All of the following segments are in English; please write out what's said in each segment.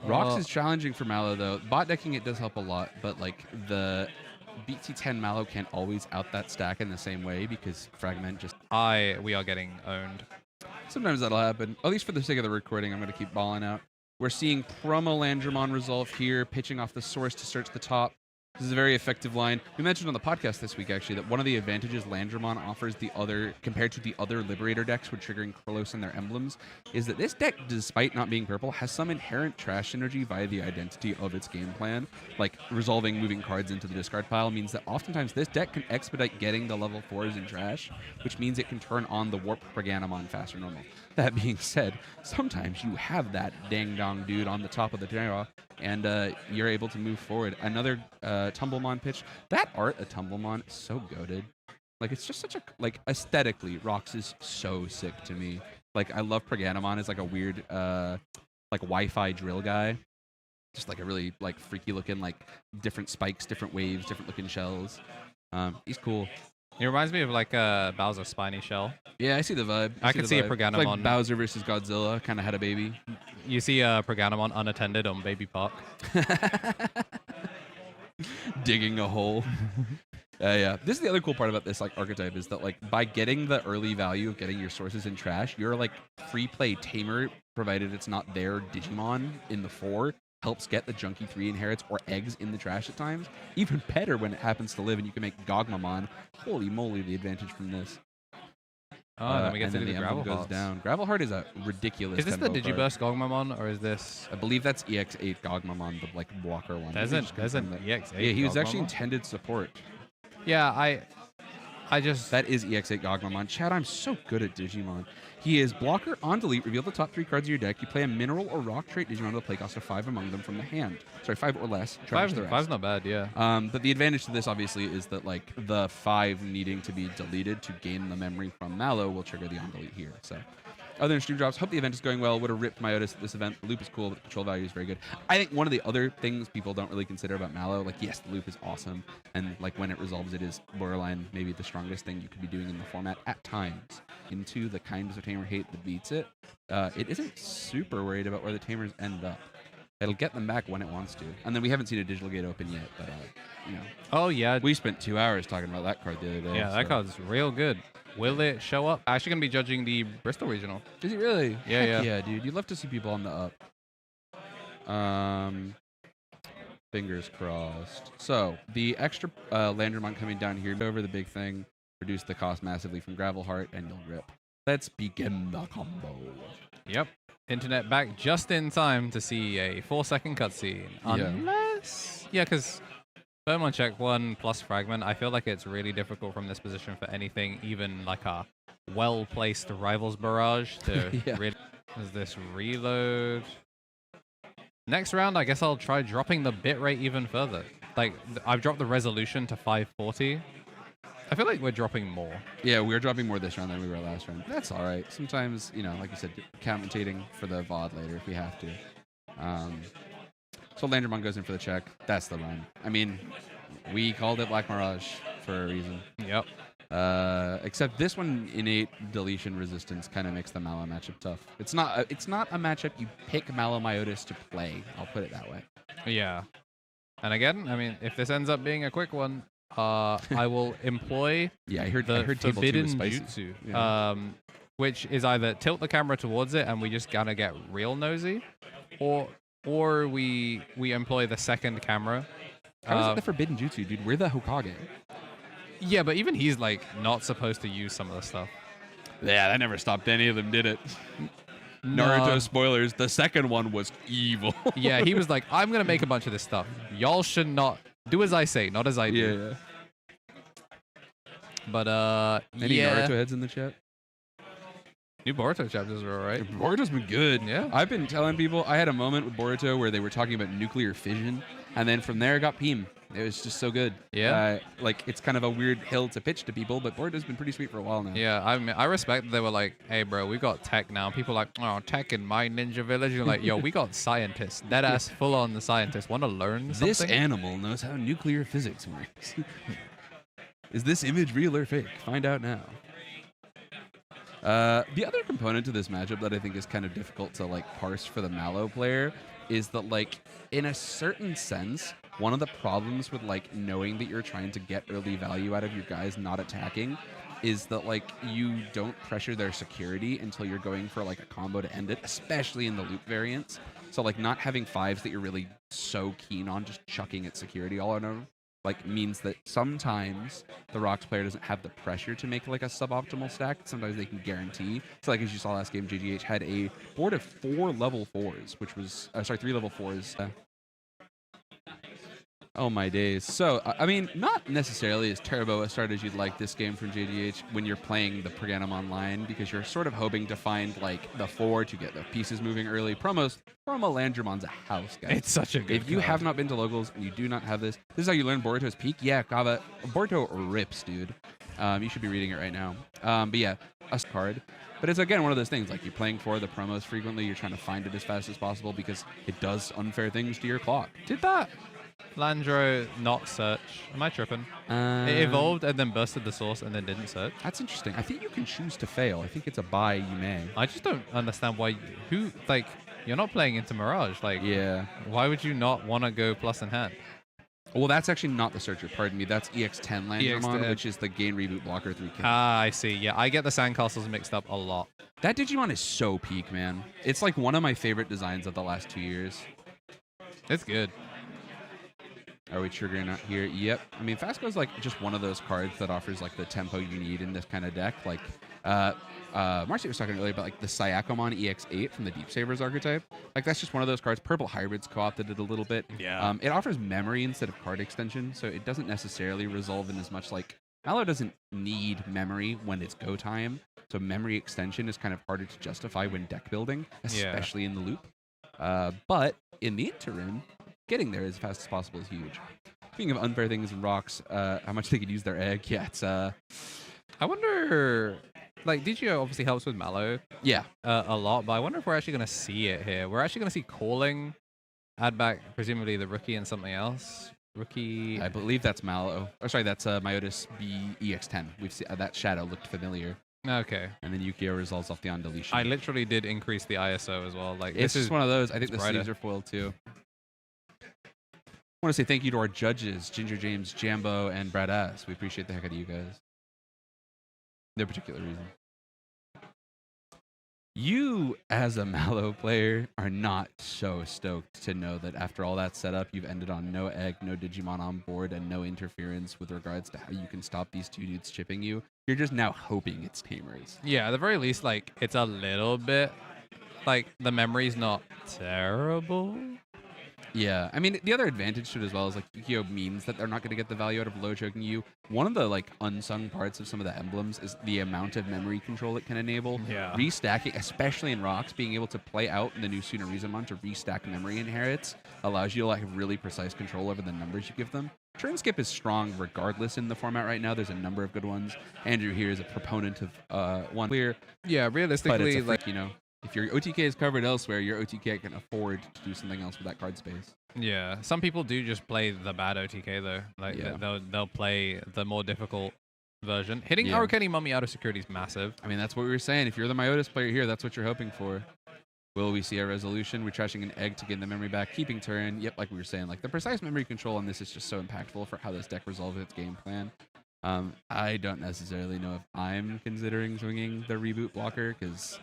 Rocks is challenging for Mallow, though. Bot decking it does help a lot, but like the BT10 Mallow can't always out that stack in the same way because Fragment just... We are getting owned. Sometimes that'll happen. At least for the sake of the recording, I'm going to keep balling out. We're seeing Promo Landramon resolve here, pitching off the source to search the top. This is a very effective line. We mentioned on the podcast this week, actually, that one of the advantages Landramon offers the other, compared to the other Liberator decks when triggering Krolos and their emblems, is that this deck, despite not being purple, has some inherent trash synergy via the identity of its game plan. Like, resolving moving cards into the discard pile means that oftentimes this deck can expedite getting the level 4s in trash, which means it can turn on the Warp Proganamon faster than normal. That being said, sometimes you have that dang-dong dude on the top of the tower, and you're able to move forward. Another Tumblemon pitch. That art of Tumblemon is so goated. Like, it's just such a... Like, aesthetically, Rox is so sick to me. Like, I love Proganamon as, like, a weird, like, Wi-Fi drill guy. Just, like, a really, like, freaky-looking, like, different spikes, different waves, different-looking shells. He's cool. He reminds me of, like, Bowser Spiny Shell. Yeah, I see the vibe. I can see a Proganamon. It's like Bowser versus Godzilla kind of had a baby. You see Proganamon unattended on Baby Park. Digging a hole. Yeah. This is the other cool part about this like archetype is that like by getting the early value of getting your sources in trash, you're like free play tamer, provided it's not their Digimon in the 4, helps get the Junkie 3 inherits or eggs in the trash at times. Even better when it happens to live and you can make Gogmamon. Holy moly, the advantage from this. Oh, then we get to do the emblem Gravel goes down. Gravel Heart is a ridiculous. Is this the Digiburst Gogmamon, or is this? I believe that's EX8 Gogmamon, the like blocker one. There's an EX8. Yeah, he was Gogmamon? actually intended support. Yeah, I just... That is EX8 Gogmamon. Chad, I'm so good at Digimon. He is blocker on delete. Reveal the top 3 cards of your deck. You play a mineral or rock trait Digimon with a play cost of 5 among them from the hand. Sorry, 5 or less. Five's not bad, yeah. But the advantage to this, obviously, is that like the 5 needing to be deleted to gain the memory from Mallow will trigger the on delete here. So, other than stream drops, hope the event is going well. Would have ripped Myotis at this event. The loop is cool, but the control value is very good. I think one of the other things people don't really consider about Mallow, like yes, the loop is awesome, and like when it resolves, it is borderline maybe the strongest thing you could be doing in the format at times. Into the kinds of tamer hate that beats it, it isn't super worried about where the tamers end up. It'll get them back when it wants to. And then we haven't seen a digital gate open yet, but you know. Oh yeah. We spent 2 hours talking about that card the other day. Yeah, that card's real good. Will it show up? I'm actually gonna be judging the Bristol Regional. Is it really? Yeah, Heck yeah, dude. You'd love to see people on the up. Fingers crossed. So the extra Landramon coming down here over the big thing, reduce the cost massively from Gravel Heart, and you'll rip. Let's begin the combo. Yep. Internet back just in time to see a 4-second cutscene. Unless... Yeah, because Thermon check 1 plus Fragment, I feel like it's really difficult from this position for anything, even like a well-placed Rivals Barrage to really... Is this reload? Next round, I guess I'll try dropping the bitrate even further. Like, I've dropped the resolution to 540. I feel like we're dropping more. Yeah, we're dropping more this round than we were last round. That's all right. Sometimes, you know, like you said, commentating for the VOD later if we have to. So Landramon goes in for the check. That's the run. I mean, we called it Black Mirage for a reason. Yep. Except this one, innate deletion resistance kind of makes the Mallow matchup tough. It's not a matchup you pick Mallow Myotis to play. I'll put it that way. Yeah. And again, I mean, if this ends up being a quick one, I will employ I heard forbidden jutsu, which is either tilt the camera towards it and we just gonna get real nosy, or we employ the second camera. How is it the forbidden jutsu, dude? We're the Hokage. Yeah, but even he's like not supposed to use some of the stuff. Yeah, that never stopped any of them, did it? Naruto spoilers. The second one was evil. Yeah, he was like, I'm gonna make a bunch of this stuff. Y'all should not do as I say, not as I do. Yeah. But any Naruto heads in the chat? New Boruto chapters are alright. Boruto's been good. Yeah. I've been telling people, I had a moment with Boruto where they were talking about nuclear fission, and then from there it got Peem. It was just so good. Yeah. Like, it's kind of a weird hill to pitch to people, but Boruto's been pretty sweet for a while now. Yeah, I mean, I respect that they were like, hey, bro, we got tech now. People are like, oh, tech in my ninja village. You're like, yo, we got scientists. Deadass, full-on the scientists. Want to learn something? This animal knows how nuclear physics works. Is this image real or fake? Find out now. The other component to this matchup that I think is kind of difficult to like parse for the Mallow player is that, like, in a certain sense, one of the problems with, like, knowing that you're trying to get early value out of your guys not attacking is that, like, you don't pressure their security until you're going for, like, a combo to end it, especially in the loop variants. So, like, not having 5s that you're really so keen on just chucking at security all over, like, means that sometimes the Rocks player doesn't have the pressure to make, like, a suboptimal stack. Sometimes they can guarantee. So, like, as you saw last game, JGH had a board of 4 level 4s, which was, 3 level 4s. Oh my days. So, I mean, not necessarily as turbo a start as you'd like this game from JDH when you're playing the Perganum online, because you're sort of hoping to find, like, the 4 to get the pieces moving early. Promo Landremon's a house, guys. It's such a good If you have not been to locals and you do not have this is how you learn Boruto's Peak. Yeah, Kava. Boruto rips, dude. You should be reading it right now. But yeah, a card. But it's, again, one of those things, like, you're playing for the promos frequently. You're trying to find it as fast as possible because it does unfair things to your clock. Did that Landro not search? Am I tripping? It evolved and then bursted the source and then didn't search. That's interesting. I think you can choose to fail. I think it's a buy you may. I just don't understand why. You're not playing into Mirage. Like, yeah. Why would you not want to go plus in hand? Well, that's actually not the searcher. Pardon me. That's EX10 Landromon, which is the gain reboot blocker 3K. Ah, I see. Yeah, I get the sandcastles mixed up a lot. That Digimon is so peak, man. It's like one of my favorite designs of the last 2 years. It's good. Are we triggering out here? Yep. I mean, Fasco's like just one of those cards that offers like the tempo you need in this kind of deck. Like, Marcy was talking earlier about like the Syakomon EX8 from the Deep Sabers archetype. Like, that's just one of those cards. Purple Hybrids co-opted it a little bit. Yeah. It offers memory instead of card extension, so it doesn't necessarily resolve in as much like Mallow doesn't need memory when it's go time. So memory extension is kind of harder to justify when deck building, especially in the loop. But in the interim, getting there as fast as possible is huge. Speaking of unfair things in Rocks, how much they could use their egg, yeah, it's... I wonder... Like, DGO obviously helps with Mallow a lot, but I wonder if we're actually going to see it here. We're actually going to see Calling, add back, presumably, the Rookie and something else. Rookie... I believe that's Mallow. Or sorry, that's Myotis B EX10. We've seen, that shadow looked familiar. Okay. And then Yukio resolves off the on deletion. I literally did increase the ISO as well. Like, it's just one of those. I think the brighter. sleeves are foiled, too. I want to say thank you to our judges, Ginger James, Jambo, and Brad Ass. We appreciate the heck out of you guys. No particular reason. You, as a Mallow player, are not so stoked to know that after all that setup, you've ended on no egg, no Digimon on board, and no interference with regards to how you can stop these two dudes chipping you. You're just now hoping it's Tamers. Yeah, at the very least, like, it's a little bit... Like, the memory's not terrible. Yeah, I mean, the other advantage to it as well is, like, Yukio means that they're not going to get the value out of low choking you. One of the, like, unsung parts of some of the emblems is the amount of memory control it can enable. Yeah. Restacking, especially in Rocks, being able to play out in the new Tsunarizamon to restack memory inherits allows you to, like, have really precise control over the numbers you give them. Turn skip is strong regardless in the format right now. There's a number of good ones. Andrew here is a proponent of one clear. Yeah, realistically, but it's a like, you know, if your OTK is covered elsewhere, your OTK can afford to do something else with that card space. Yeah, some people do just play the bad OTK though. Like, they'll play the more difficult version. Hitting Arukeni Mummy out of security is massive. I mean, that's what we were saying. If you're the Myotis player here, that's what you're hoping for. Will we see a resolution? We're trashing an egg to get the memory back, keeping turn. Yep, like we were saying, like the precise memory control on this is just so impactful for how this deck resolves its game plan. I don't necessarily know if I'm considering swinging the reboot blocker because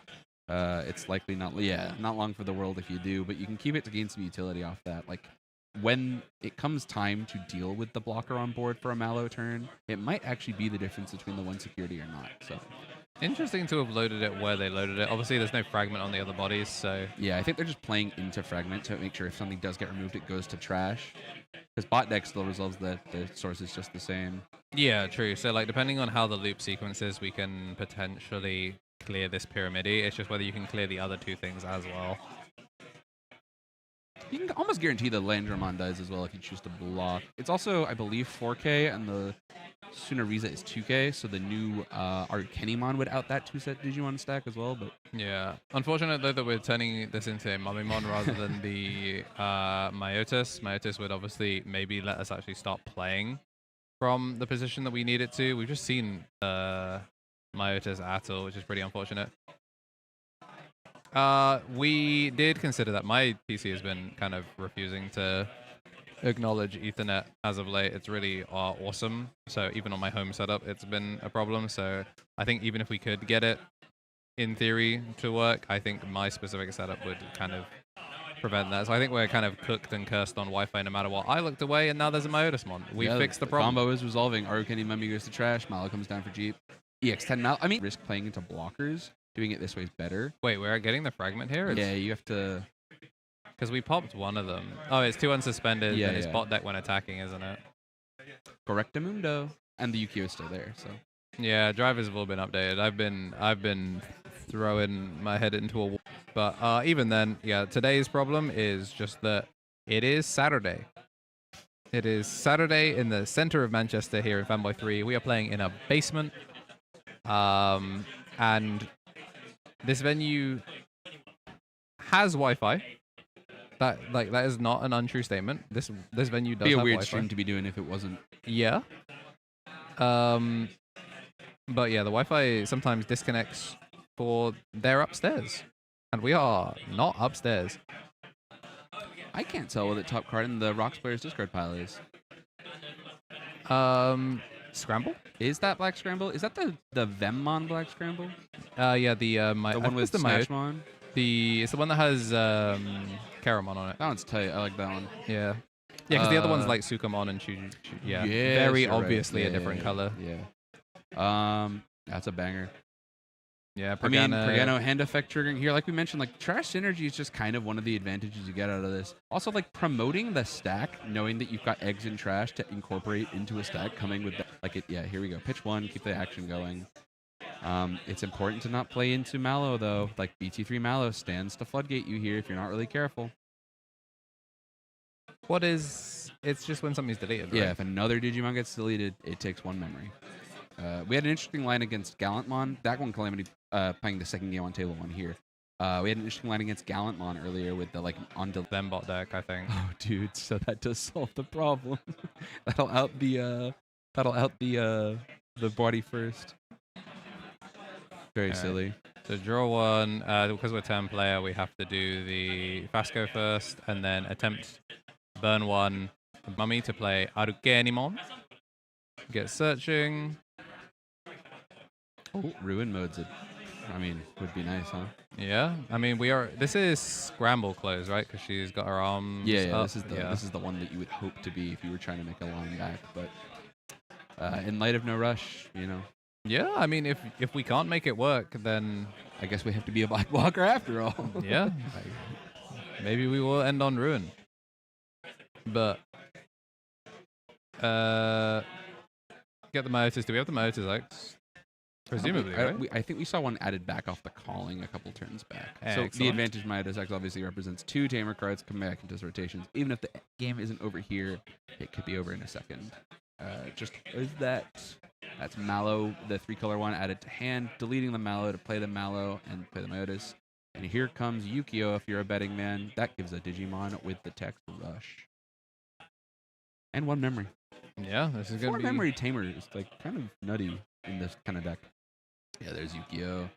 it's likely not long for the world if you do, but you can keep it to gain some utility off that. Like when it comes time to deal with the blocker on board for a Mallow turn, it might actually be the difference between the one security or not. So interesting to have loaded it where they loaded it. Obviously, there's no fragment on the other bodies, so... Yeah, I think they're just playing into fragment to make sure if something does get removed, it goes to trash. Because bot deck still resolves the source is just the same. Yeah, true. So, like, depending on how the loop sequences, we can potentially clear this Pyramidi. It's just whether you can clear the other two things as well. You can almost guarantee the Landromon does as well if you choose to block. It's also, I believe, 4K, and the Tsunariza is 2K, so the new Arkenimon would out that two-set Digimon stack as well. But yeah, unfortunate though that we're turning this into a Mummymon rather than the Myotis. Myotis would obviously maybe let us actually start playing from the position that we need it to. We've just seen Myotis Atoll, which is pretty unfortunate. We did consider that. My PC has been kind of refusing to acknowledge Ethernet as of late. It's really awesome. So even on my home setup, it's been a problem. So I think even if we could get it in theory to work, I think my specific setup would kind of prevent that. So I think we're kind of cooked and cursed on Wi-Fi no matter what. I looked away, and now there's a Myotis mon. We fixed the problem. Combo is resolving. Arcane Mummy goes to trash. Malo comes down for Jeep. EX10 Malo. I mean, risk playing into blockers. Doing it this way is better. Wait, we're getting the fragment here? Yeah, you have to... Because we popped one of them. Oh, it's 2 unsuspended, yeah, and it's bot deck when attacking, isn't it? Correctamundo. And the Yukio is still there, so... Yeah, drivers have all been updated. I've been throwing my head into a wall. But even then, yeah, today's problem is just that it is Saturday. It is Saturday in the center of Manchester here in Fanboy 3. We are playing in a basement. And this venue has Wi-Fi. That is not an untrue statement. This venue does have Wi-Fi. Be a weird stream to be doing if it wasn't. Yeah. But yeah, the Wi-Fi sometimes disconnects for they're upstairs, and we are not upstairs. I can't tell what the top card in the Rocks player's discard pile is. Scramble? Is that Black Scramble? Is that the Vemmon Black Scramble? Yeah, the one with the Smashmon. It's the one that has Karamon on it. That one's tight. I like that one. Yeah. Yeah, because the other one's like Sukamon and Chuju. Yeah. Yes, very obviously a different color. Yeah. That's a banger. Yeah, Pregano hand effect triggering here. Like we mentioned, like trash synergy is just kind of one of the advantages you get out of this. Also, like promoting the stack, knowing that you've got eggs in trash to incorporate into a stack, coming with that. Like it, yeah, here we go. Pitch one, keep the action going. It's important to not play into Malo though. Like BT3 Malo stands to floodgate you here if you're not really careful. It's just when something's deleted, right? Yeah, if another Digimon gets deleted, it takes one memory. We had an interesting line against Gallantmon. That one Calamity playing the second game on table one here. We had an interesting line against Gallantmon earlier with the like on them bot deck, I think. Oh, dude, so that does solve the problem. that'll out the body first. Very silly. So draw one. Because we're 10 player, we have to do the Fasco first, and then attempt burn one Mummy to play Arukenimon. Get searching. Oh, ruin modes. Would be nice, huh? Yeah. I mean, this is scramble close, right? Because she's got her arms. Yeah. This is the one that you would hope to be if you were trying to make a line back. But in light of no rush, Yeah. I mean, if we can't make it work, then I guess we have to be a Black Walker after all. Yeah. Maybe we will end on ruin. But get the motors. Do we have the motors, Alex? Presumably, right? I think we saw one added back off the calling a couple turns back. Excellent. So the advantage Myotis X obviously represents 2 tamer cards coming back into his rotations. Even if the game isn't over here, it could be over in a second. That's Malo, the 3-color one added to hand, deleting the Malo to play the Malo and play the Myotis. And here comes Yukio if you're a betting man. That gives a Digimon with the text rush. And 1 memory. Yeah, this is going to be... 4 memory tamer is like kind of nutty in this kind of deck. Yeah, there's Yukio.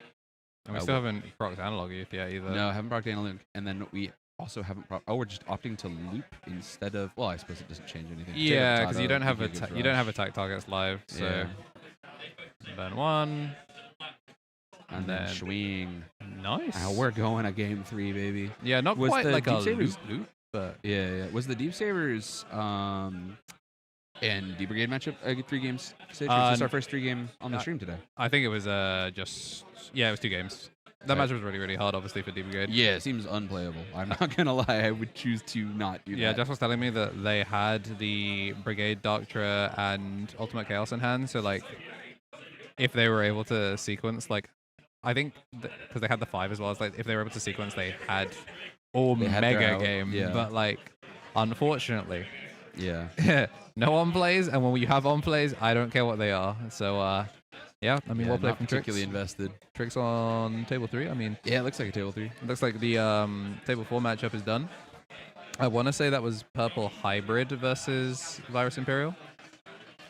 And we still haven't procced Analog yet either. No, haven't procced Analog. And then we also haven't we're just opting to loop instead of... Well, I suppose it doesn't change anything. Yeah, because you don't have attack targets live, so... Yeah. Burn 1. And then swing. Nice. We're going a game 3, baby. Yeah, not quite like a loop, but... Yeah. Was the Deep Sabers... and the Brigade matchup 3 games. It's our first 3 game on the stream today. I think it was it was 2 games. That match was really, really hard, obviously, for D Brigade. Yeah, it seems unplayable. I'm not gonna lie. I would choose to not do that. Yeah, Jeff was telling me that they had the Brigade Doctor and Ultimate Chaos in hand, so like, if they were able to sequence, like, I think because they had the 5 as well, it's like if they were able to sequence, they had mega game. Yeah. But like, unfortunately. Yeah. No on-plays, and when you have on-plays, I don't care what they are. So, yeah, I mean, we'll play from particularly invested. Tricks on table 3, I mean... Yeah, it looks like a table 3. It looks like the table 4 matchup is done. I want to say that was Purple Hybrid versus Virus Imperial.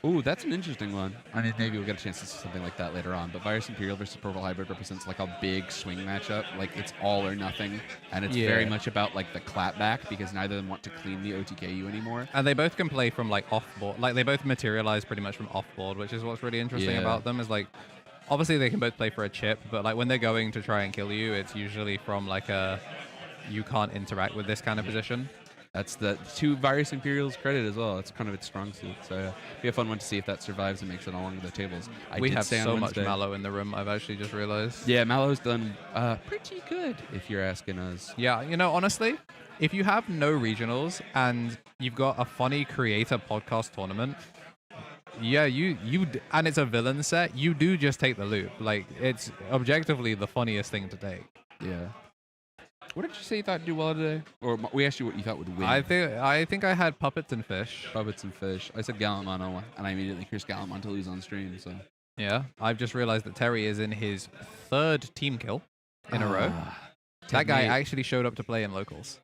Ooh, that's an interesting one. I mean, maybe we'll get a chance to see something like that later on. But Virus Imperial versus Purple Hybrid represents like a big swing matchup. Like it's all or nothing, and it's very much about like the clapback because neither of them want to clean the OTKU anymore. And they both can play from like off board. Like they both materialize pretty much from off board, which is what's really interesting about them. Is like obviously they can both play for a chip, but like when they're going to try and kill you, it's usually from like a you can't interact with this kind of position. That's the to Virus Imperial's credit as well. That's kind of its strong suit. So it'll be a fun one to see if that survives and makes it along the tables. We have so much Mallow in the room, I've actually just realized. Yeah, Mallow's done pretty good, if you're asking us. Yeah, you know, honestly, if you have no regionals and you've got a funny creator podcast tournament, yeah, and it's a villain set, you do just take the loop. Like, it's objectively the funniest thing to take. Yeah. What did you say you thought would do well today? Or we asked you what you thought would win. I think I had Puppets and Fish. Puppets and Fish. I said Gallantmon, and I immediately cursed Gallantmon to lose on stream. So yeah, I've just realized that Terry is in his 3rd team kill in a row. That guy actually showed up to play in locals.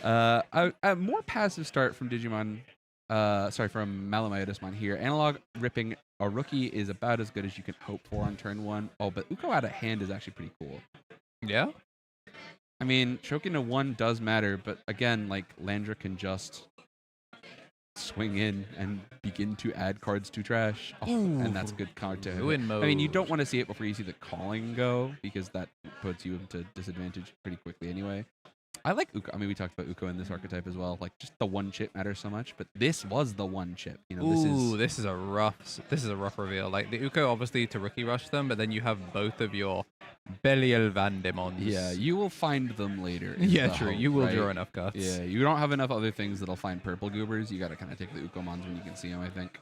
A more passive start from Digimon. From Malamyotismon here. Analog ripping a rookie is about as good as you can hope for on turn 1. Oh, but Uko out of hand is actually pretty cool. Yeah? I mean, choking to 1 does matter, but again, like, Landra can just swing in and begin to add cards to trash. Oh, and that's a good card to hit. I mean, you don't want to see it before you see the calling go, because that puts you into disadvantage pretty quickly anyway. I like Uko. I mean, we talked about Uko in this archetype as well. Like, just the 1 chip matters so much, but this was the 1 chip. You know, this is a rough reveal. Like the Uko, obviously to rookie rush them, but then you have both of your Belial Vandemons. Yeah, you will find them later. Yeah, true. Hope, you will right? draw enough cards. Yeah, you don't have enough other things that'll find purple goobers. You got to kind of take the Ukomons when you can see them, I think.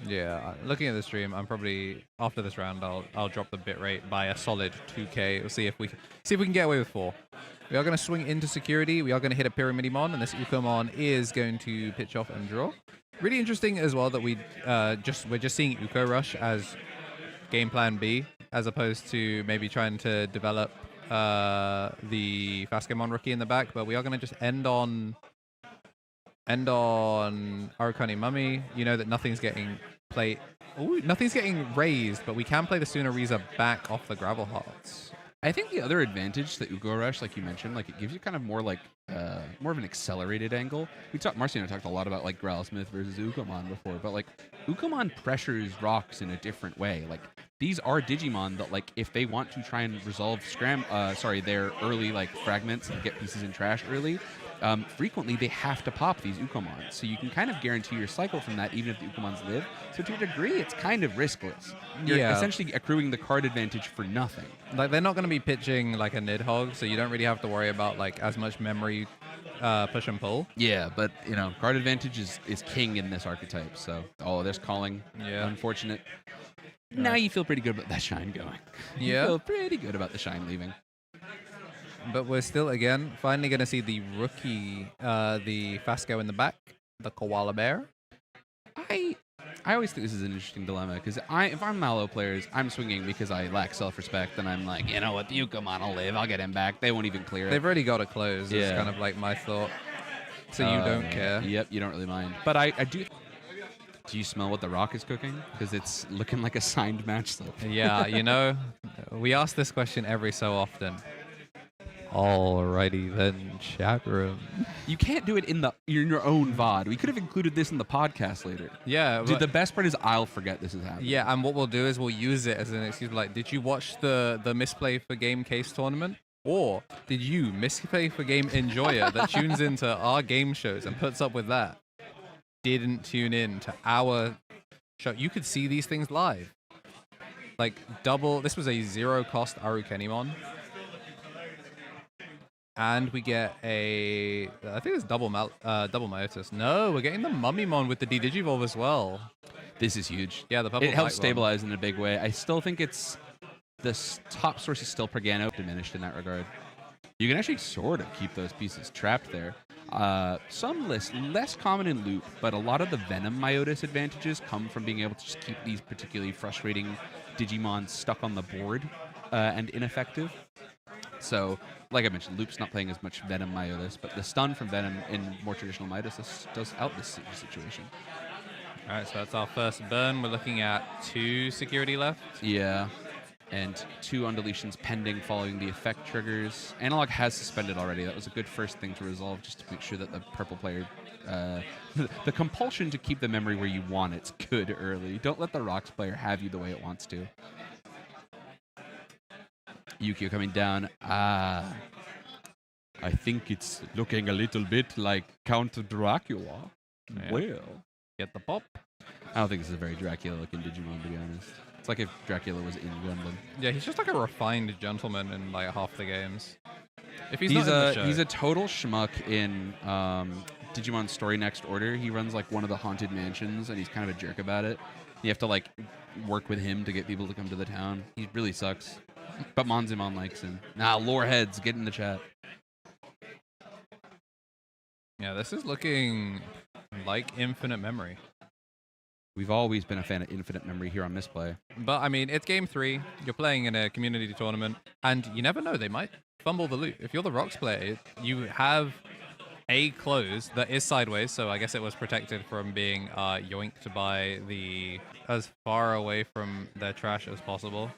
Yeah, looking at the stream, I'm probably after this round I'll drop the bitrate by a solid 2K. We'll see if we can get away with 4. We are going to swing into security. We are going to hit a Pyramidimon, and this Ukomon is going to pitch off and draw. Really interesting as well that we're just seeing Uko rush as game plan B, as opposed to maybe trying to develop the Fascamon rookie in the back. But we are going to just end on Arukani Mummy. You know that nothing's getting played. Ooh, nothing's getting raised, but we can play the Sunariza back off the Gravel Hearts. I think the other advantage that Uko Rush, like you mentioned, like it gives you kind of more like more of an accelerated angle. Marcy and I talked a lot about like Growlsmith versus Ukomon before, but like Ukomon pressures rocks in a different way. Like these are Digimon that like if they want to try and resolve their early like fragments and get pieces in trash early, frequently they have to pop these Ukomons. So you can kind of guarantee your cycle from that even if the Ukomons live. So to a degree, it's kind of riskless. You're essentially accruing the card advantage for nothing. Like they're not going to be pitching like a Nidhogg, so you don't really have to worry about like as much memory push and pull. Yeah, but you know, card advantage is king in this archetype. So there's calling. Yeah. Unfortunate. Now you feel pretty good about that shine going. Yeah. You feel pretty good about the shine leaving. But we're still, again, finally going to see the rookie, the Fasco in the back, the Koala Bear. I always think this is an interesting dilemma, because if I'm Mallow players, I'm swinging because I lack self-respect, and I'm like, you know what, the Ukomon will live, I'll get him back. They won't even clear it. They've already got to close, is kind of like my thought. So you don't care. Yep, you don't really mind. But I do... Do you smell what the Rock is cooking? Because it's looking like a signed match slip. Yeah, you know, we ask this question every so often. Alrighty then, chat room. You can't do it in your own VOD. We could have included this in the podcast later. Yeah. Dude, the best part is I'll forget this is happening. Yeah, and what we'll do is we'll use it as an excuse. Like, did you watch the Misplay for Game case tournament? Or did you, Misplay for Game enjoyer that tunes into our game shows and puts up with that, didn't tune in to our show? You could see these things live. Like, this was a 0-cost Arukenimon. And we get I think it's double Myotis. No, we're getting the Mummymon with the D-Digivolve as well. This is huge. Yeah, the purple. It helps stabilize in a big way. I still think the top source is still Pregano diminished in that regard. You can actually sort of keep those pieces trapped there. Some less common in Loop, but a lot of the Venom Myotis advantages come from being able to just keep these particularly frustrating Digimon stuck on the board and ineffective. So, like I mentioned, Loop's not playing as much Venom Myotis, but the stun from Venom in more traditional Myotis does out this situation. All right, so that's our first burn. We're looking at 2 security left. Yeah, and 2 undeletions pending following the effect triggers. Analog has suspended already. That was a good first thing to resolve, just to make sure that the purple player, the compulsion to keep the memory where you want it's good early. Don't let the Rocks player have you the way it wants to. Yukio coming down. I think it's looking a little bit like Count Dracula. Yeah. Well, Get the pop. I don't think this is a very Dracula-looking Digimon, to be honest. It's like if Dracula was in Gundam. Yeah, he's just like a refined gentleman in like half the games. If he's He's not in the show, he's a total schmuck in Digimon Story Next Order. He runs like one of the haunted mansions, and he's kind of a jerk about it. You have to like work with him to get people to come to the town. He really sucks. But Monzimon likes him. Nah, lore heads, get in the chat. yeah, this is looking like infinite memory. We've always been a fan of infinite memory here on Misplay. But I mean, it's game 3. You're playing in a community tournament, and you never know, they might fumble the loop. If you're the Rocks player, you have a close that is sideways, so I guess it was protected from being yoinked by the as far away from their trash as possible.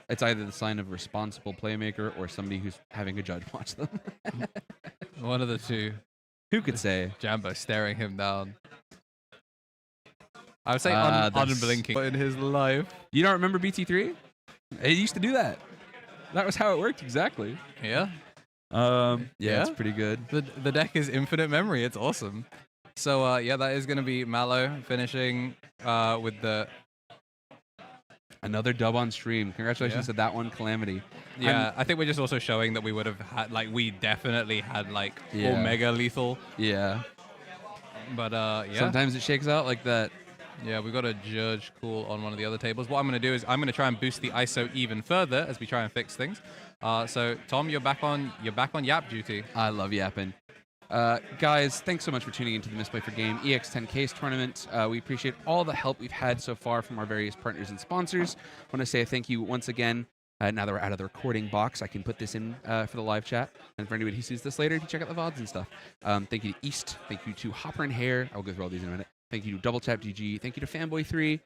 It's either the sign of responsible playmaker or somebody who's having a judge watch them. One of the two. Who could say? Jambo staring him down. I would say unblinking in his life. You don't remember BT3? It used to do that. That was how it worked exactly. Yeah. Yeah, it's pretty good. The deck is infinite memory. It's awesome. So yeah, that is going to be Mallow finishing with the another dub on stream. Congratulations to that one, Calamity. Yeah, I think we're just also showing that we would have had we definitely had Omega lethal. Yeah. But yeah. Sometimes it shakes out like that. Yeah, we've got a Judge Cool on one of the other tables. What I'm going to do is I'm going to try and boost the ISO even further as we try and fix things. So Tom, you're back on Yap duty. I love yapping. Guys, thanks so much for tuning into the Misplay for Game EX10 Case tournament. We appreciate all the help we've had so far from our various partners and sponsors. I want to say a thank you once again. Now that we're out of the recording box, I can put this in for the live chat. And for anybody who sees this later, you can check out the VODs and stuff. Thank you to East. Thank you to Hopper and Hair. I'll go through all these in a minute. Thank you to DoubleTapGG. Thank you to Fanboy3.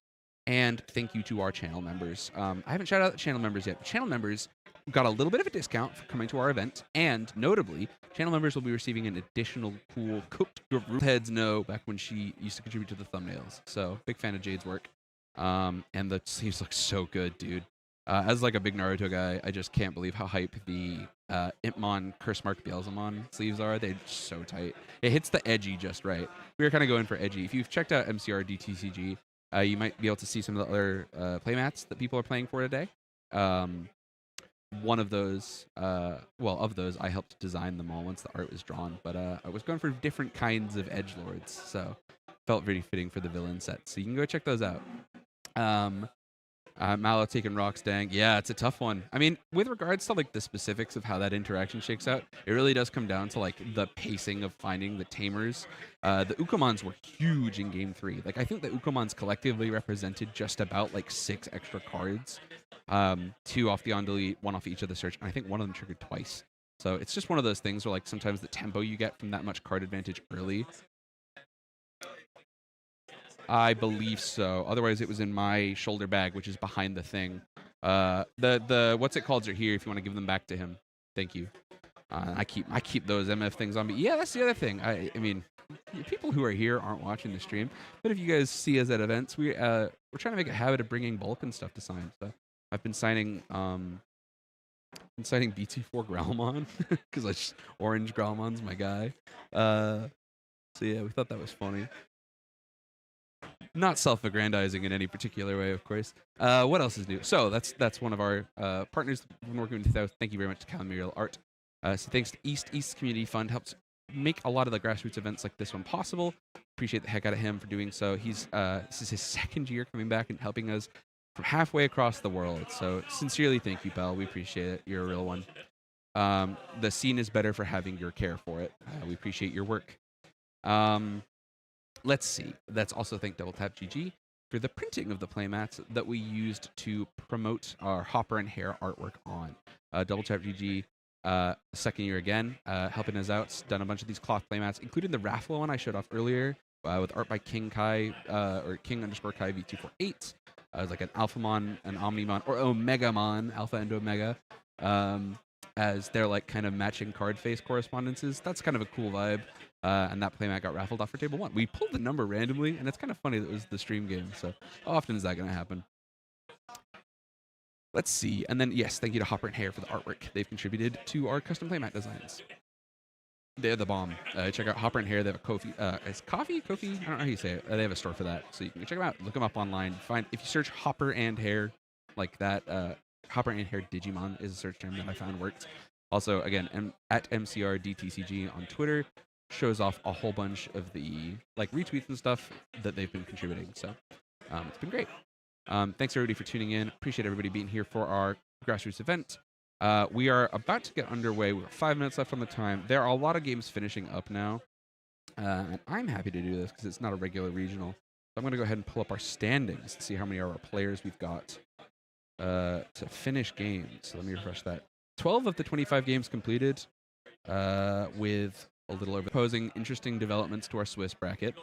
And thank you to our channel members. I haven't shouted out the channel members yet. Channel members got a little bit of a discount for coming to our event. And notably, channel members will be receiving an additional cool cooked heads know back when she used to contribute to the thumbnails. So big fan of Jade's work. And the sleeves look so good, dude. As like a big Naruto guy, I just can't believe how hype the Impmon Curse Mark Beelzemon sleeves are. They're so tight. It hits the edgy just right. We were kind of going for edgy. If you've checked out MCR DTCG, you might be able to see some of the other playmats that people are playing for today. One of those, of those, I helped design them all once the art was drawn. But I was going for different kinds of edgelords, so felt really fitting for the villain set. So you can go check those out. Mallow taking rocks, dang. Yeah, it's a tough one. I mean, with regards to like the specifics of how that interaction shakes out, it really does come down to like the pacing of finding the tamers. The Ukomons were huge in game 3. Like I think the Ukomons collectively represented just about like 6 extra cards. 2 off the on delete, 1 off each of the search, and I think one of them triggered twice. So it's just one of those things where like sometimes the tempo you get from that much card advantage early. I believe so. Otherwise, it was in my shoulder bag, which is behind the thing. The what's it called are here. If you want to give them back to him, thank you. I keep those MF things on me. Yeah, that's the other thing. I mean, people who are here aren't watching the stream, but if you guys see us at events, we're trying to make a habit of bringing bulk and stuff to sign. So I've been signing BT4 Growlmon because Orange Growlmon's my guy. So yeah, we thought that was funny. Not self-aggrandizing in any particular way, of course. What else is new? So that's one of our partners we've been working with. Thank you very much to Calamarial Art. So thanks to East Community Fund, helps make a lot of the grassroots events like this one possible. Appreciate the heck out of him for doing so. This is his 2nd year coming back and helping us from halfway across the world. So sincerely, thank you, pal. We appreciate it. You're a real one. The scene is better for having your care for it. We appreciate your work. Let's see. Let's also thank DoubleTapGG for the printing of the playmats that we used to promote our Hopper and Hair artwork on. DoubleTapGG Second year again, helping us out. Done a bunch of these cloth playmats, including the raffle one I showed off earlier with art by King Kai or King_Kai V248. It's like an Alphamon, an Omnimon, or Omegamon, Alpha and Omega, as their like kind of matching card face correspondences. That's kind of a cool vibe. And that playmat got raffled off for table 1. We pulled the number randomly, and it's kind of funny that it was the stream game. So how often is that going to happen? Let's see. And then, yes, thank you to Hopper and Hare for the artwork. They've contributed to our custom playmat designs. They're the bomb. Check out Hopper and Hare. They have a Kofi. It's Kofi? Kofi? I don't know how you say it. They have a store for that. So you can check them out. Look them up online. If you search Hopper and Hare like that, Hopper and Hare Digimon is a search term that I found worked. Also, again, at MCRDTCG on Twitter shows off a whole bunch of the like retweets and stuff that they've been contributing. So it's been great. Thanks everybody for tuning in. Appreciate everybody being here for our grassroots event. We are about to get underway. We have 5 minutes left on the time. There are a lot of games finishing up now. And I'm happy to do this because it's not a regular regional. So I'm going to go ahead and pull up our standings to see how many of our players we've got to finish games. So let me refresh that. 12 of the 25 games completed with a little over posing interesting developments to our Swiss bracket.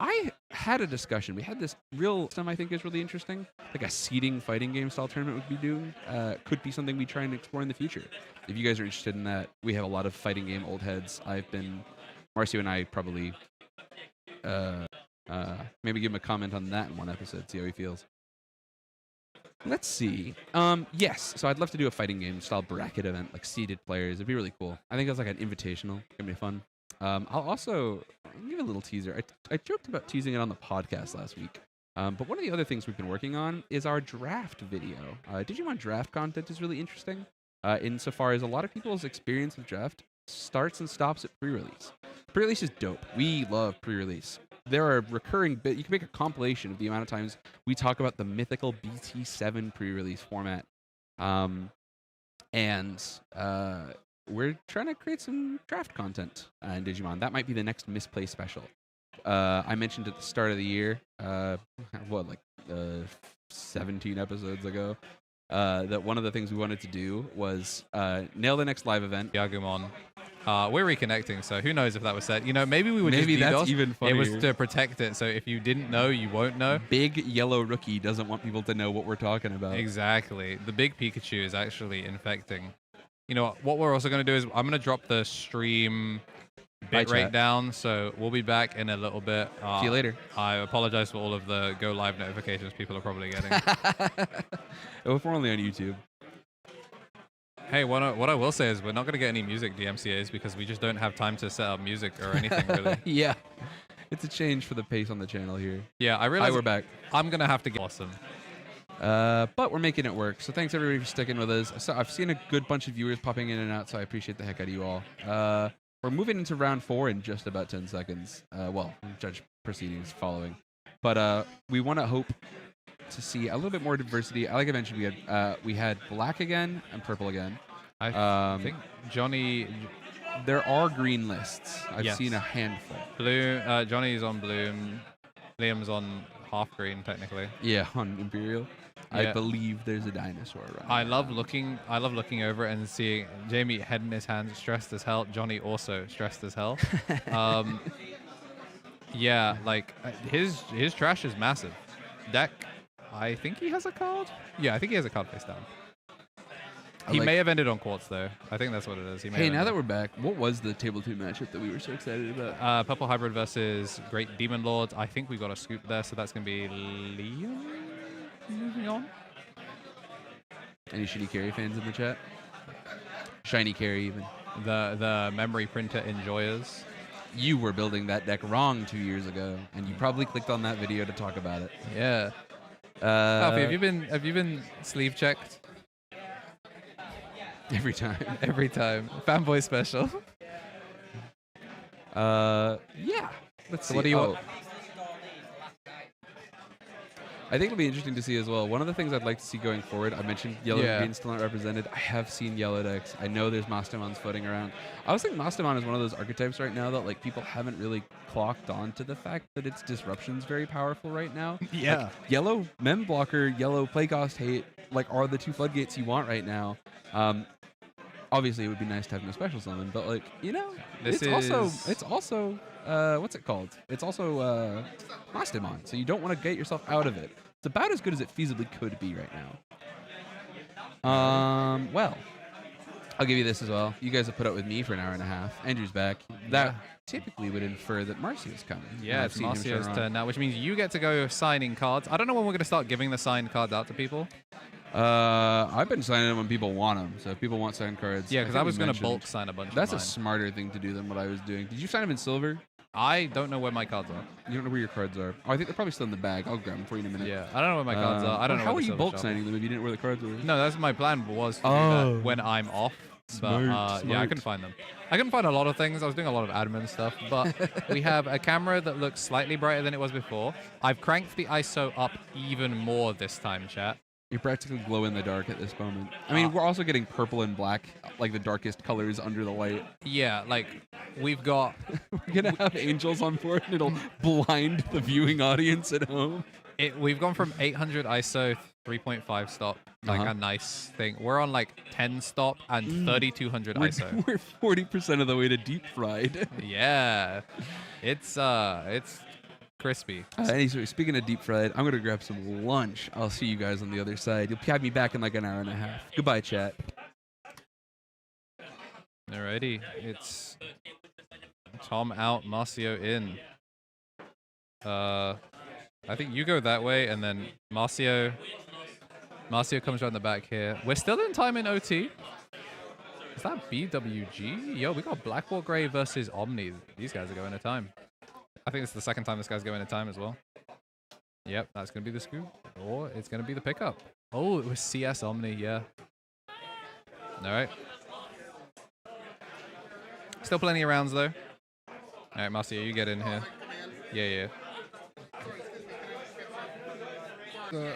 I had a discussion. We had this real system I think is really interesting. Like a seeding fighting game style tournament would be doing. Could be something we try and explore in the future. If you guys are interested in that, we have a lot of fighting game old heads. Marcio and I probably maybe give him a comment on that in one episode, see how he feels. Let's see. Yes, so I'd love to do a fighting game style bracket event, like seeded players. It'd be really cool. I think it's like an invitational. It's gonna be fun. I'll also give a little teaser. I joked about teasing it on the podcast last week. But one of the other things we've been working on is our draft video. Digimon draft content is really interesting insofar as a lot of people's experience with draft starts and stops at pre-release. Pre-release is dope. We love pre-release. There are recurring you can make a compilation of the amount of times we talk about the mythical BT7 pre-release format. We're trying to create some draft content in Digimon. That might be the next Misplay special. I mentioned at the start of the year, 17 episodes ago, that one of the things we wanted to do was nail the next live event. Yagumon. We're reconnecting, so who knows if that was said. You know, maybe we would maybe just that's even funnier. It was to protect it, so if you didn't know, you won't know. Big yellow rookie doesn't want people to know what we're talking about. Exactly. The big Pikachu is actually infecting. You know what we're also going to do is I'm going to drop the stream bitrate down, so we'll be back in a little bit. See you later. I apologize for all of the go live notifications people are probably getting. If we're only on YouTube. Hey, what I will say is we're not going to get any music DMCAs because we just don't have time to set up music or anything, really. Yeah. It's a change for the pace on the channel here. Yeah, I realize we're back. I'm going to have to get awesome. But we're making it work. So thanks everybody for sticking with us. So I've seen a good bunch of viewers popping in and out, so I appreciate the heck out of you all. We're moving into round 4 in just about 10 seconds. Judge proceedings following. But we want to hope to see a little bit more diversity. Like I mentioned, we had black again and purple again. I think Johnny. There are green lists. I've seen a handful. Blue. Johnny's on bloom. Liam's on half green technically. Yeah, on Imperial. Yeah. I believe there's a dinosaur around. I love looking over it and seeing Jamie head in his hands, stressed as hell. Johnny also stressed as hell. Yeah, like his trash is massive. Deck. I think he has a card. Yeah, I think he has a card face down. He may have ended on quartz though. I think that's what it is. Hey, now that we're back, what was the table 2 matchup that we were so excited about? Purple Hybrid versus Great Demon Lords. I think we got a scoop there, so that's gonna be Liam. Moving on. Any Shiny Carry fans in the chat? Shiny Carry even. The memory printer enjoyers. You were building that deck wrong 2 years ago, and you probably clicked on that video to talk about it. Yeah. Alfie, have you been sleeve checked? Every time. Every time. Fanboy special. Yeah. Let's see. What do you want? I think it'll be interesting to see as well. One of the things I'd like to see going forward, I mentioned yellow and green still not represented. I have seen yellow decks. I know there's Mastamons floating around. I was thinking Mastamon is one of those archetypes right now that like people haven't really clocked on to the fact that its disruption's very powerful right now. Yeah. Like, yellow mem blocker, yellow play cost hate, like are the 2 floodgates you want right now. obviously it would be nice to have no special summon, but like, you know, This it's also what's it called? It's also Mastemon, so you don't want to get yourself out of it. It's about as good as it feasibly could be right now. Well, I'll give you this as well. You guys have put up with me for an hour and a half. Andrew's back. That typically would infer that Marcio's coming. Yeah, it's Marcio's turn now, which means you get to go signing cards. I don't know when we're going to start giving the signed cards out to people. I've been signing them when people want them. So if people want signed cards, yeah, because I was going to bulk sign a bunch. That's of a mine. smarter thing to do than what I was doing. Did you sign them in silver? I don't know where my cards are. You don't know where your cards are? Oh, I think they're probably still in the bag. I'll grab them for you in a minute. Yeah, I don't know where my cards are. I don't know. How where are the you bulk silver shop signing is. them if you didn't know where the cards were? No, that's my plan was to do that when I'm off. But yeah, I couldn't find them. I couldn't find a lot of things. I was doing a lot of admin stuff, but we have a camera that looks slightly brighter than it was before. I've cranked the ISO up even more this time, chat. You practically glow in the dark at this moment. I mean, we're also getting purple and black, like the darkest colors under the light. Yeah, like we've got... We're going to have angels on board and it'll blind the viewing audience at home. We've gone from 800 ISO, 3.5 stop, like a nice thing. We're on like 10 stop and 3200 ISO. We're 40% of the way to deep fried. Yeah, it's crispy. Anyway, speaking of deep fried, I'm going to grab some lunch. I'll see you guys on the other side. You'll have me back in like an hour and a half. Goodbye, chat. Alrighty, it's Tom out, Marcio in. I think you go that way, and then Marcio comes around the back here. We're still in time in OT. Is that BWG? Yo, we got Blackwall Gray versus Omni. These guys are going to time. I think it's the second time this guy's going to time as well. Yep, that's going to be the scoop. Or it's going to be the pickup. Oh, it was CS Omni, yeah. All right. Still plenty of rounds, though. All right, Marcio, you get in here. Yeah. They're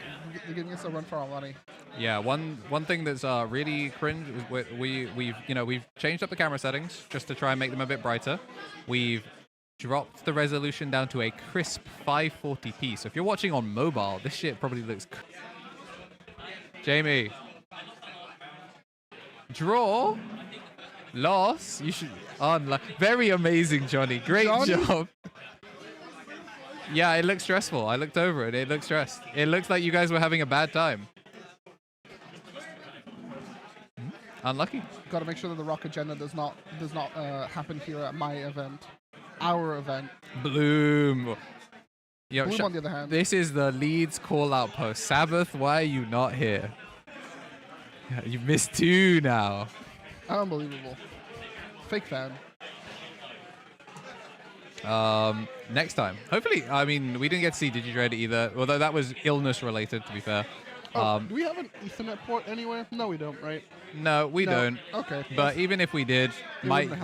giving us a run for our money. Yeah, one thing that's really cringe is we've changed up the camera settings just to try and make them a bit brighter. We've dropped the resolution down to a crisp 540p. So if you're watching on mobile, this shit probably looks... Jamie. Draw. Loss. You should... Very amazing, Johnny. Great job. Yeah, it looks stressful. I looked over it. It looks stressed. It looks like you guys were having a bad time. Unlucky. Got to make sure that the rock agenda does not happen here at my event, our event. Bloom. Yo, Bloom on the other hand. This is the Leeds call out post. Sabbath, why are you not here? You've missed 2 now. Unbelievable. Fake fan. Next time. Hopefully, I mean, we didn't get to see DigiDread either, although that was illness related, to be fair. Do we have an Ethernet port anywhere? No, we don't, right? No, we don't. Okay. But even if we did, my wouldn't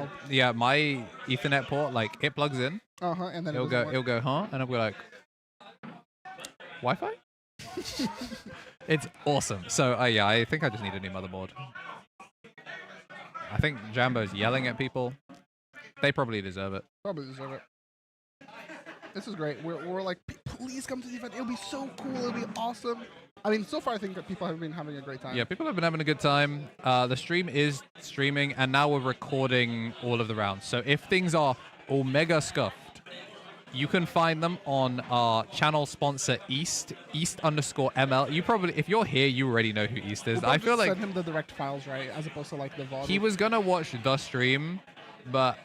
Ethernet port, like, it plugs in. And then It'll go, huh? And I'll be like, Wi-Fi? It's awesome. So, yeah, I think I just need a new motherboard. I think Jambo's yelling at people. They probably deserve it. Probably deserve it. This is great. We're like, please come to the event. It'll be so cool. It'll be awesome. I mean, so far I think that people have been having a great time. Yeah, people have been having a good time. The stream is streaming, and now we're recording all of the rounds. So if things are omega scuffed, you can find them on our channel sponsor East_ML. You probably, if you're here, you already know who East is. We'll I feel like send him the direct files, right, as opposed to like the VOD. he was gonna watch the stream.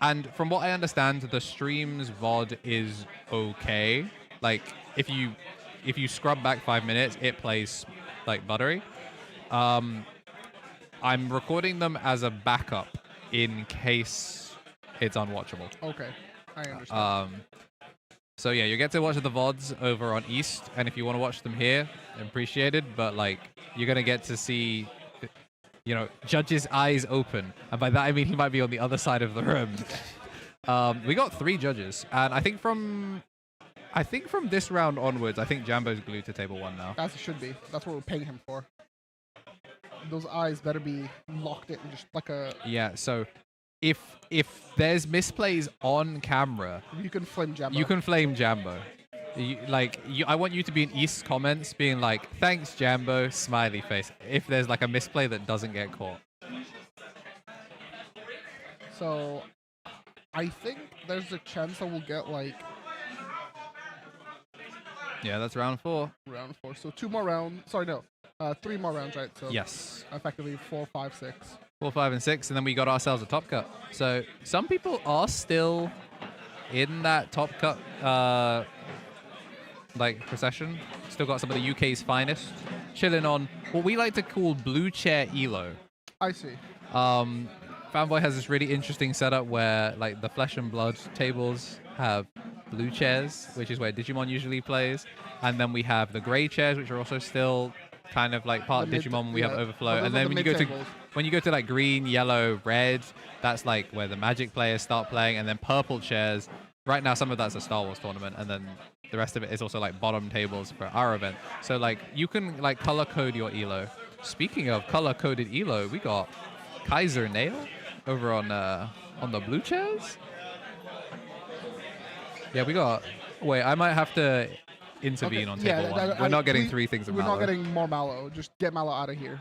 And from what I understand, the stream's VOD is okay. Like, if you scrub back 5 minutes, it plays like buttery. I'm recording them as a backup in case it's unwatchable. Okay, I understand. So yeah, you get to watch the VODs over on East, and if you want to watch them here, appreciated. But like, you're gonna get to see, Judge's eyes open, and by that I mean he might be on the other side of the room. We got 3 judges, and I think from this round onwards, I think Jambo's glued to table 1 now. As it should be. That's what we're paying him for. Those eyes better be locked in, just like a... Yeah, so if there's misplays on camera... You can flame Jambo. You can flame Jambo. I want you to be in East's comments being like, thanks, Jambo, smiley face, if there's like a misplay that doesn't get caught. So I think there's a chance that we'll get like Yeah, that's round 4. round 4. So 2 more rounds. Sorry, no. 3 more rounds, right? So Yes. effectively 4, 5, 6. 4, 5, and 6, and then we got ourselves a top cut. So some people are still in that top cut like procession. Still got some of the UK's finest chilling on what we like to call blue chair elo. I see. Fanboy has this really interesting setup where like the flesh and blood tables have blue chairs, which is where Digimon usually plays, and then we have the gray chairs, which are also still kind of like part of Digimon. We have overflow, and then when you go to like green, yellow, red, that's like where the Magic players start playing, and then purple chairs. Right now, some of that's a Star Wars tournament, and then the rest of it is also like bottom tables for our event. So like you can like color code your elo. Speaking of color coded elo, we got Kaiser Nail over on the blue chairs. Yeah, we got. Wait, I might have to intervene on table 1. We're not getting 3 things of We're Mallow. not getting more Mallow. Just get Mallow out of here.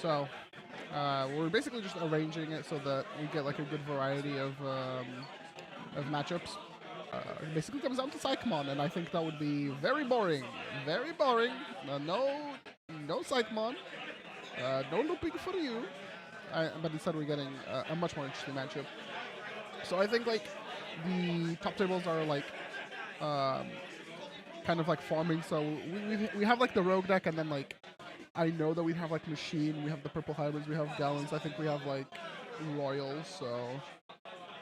So we're basically just arranging it so that we get like a good variety of matchups. It basically comes down to Psychmon, and I think that would be very boring. Very boring. No Psychmon. No looping for you. But instead we're getting a much more interesting matchup. So I think like the top tables are like kind of like farming. So we have like the rogue deck, and then like I know that we have like Machine, we have the purple hybrids, we have Gallons. I think we have like Royals. So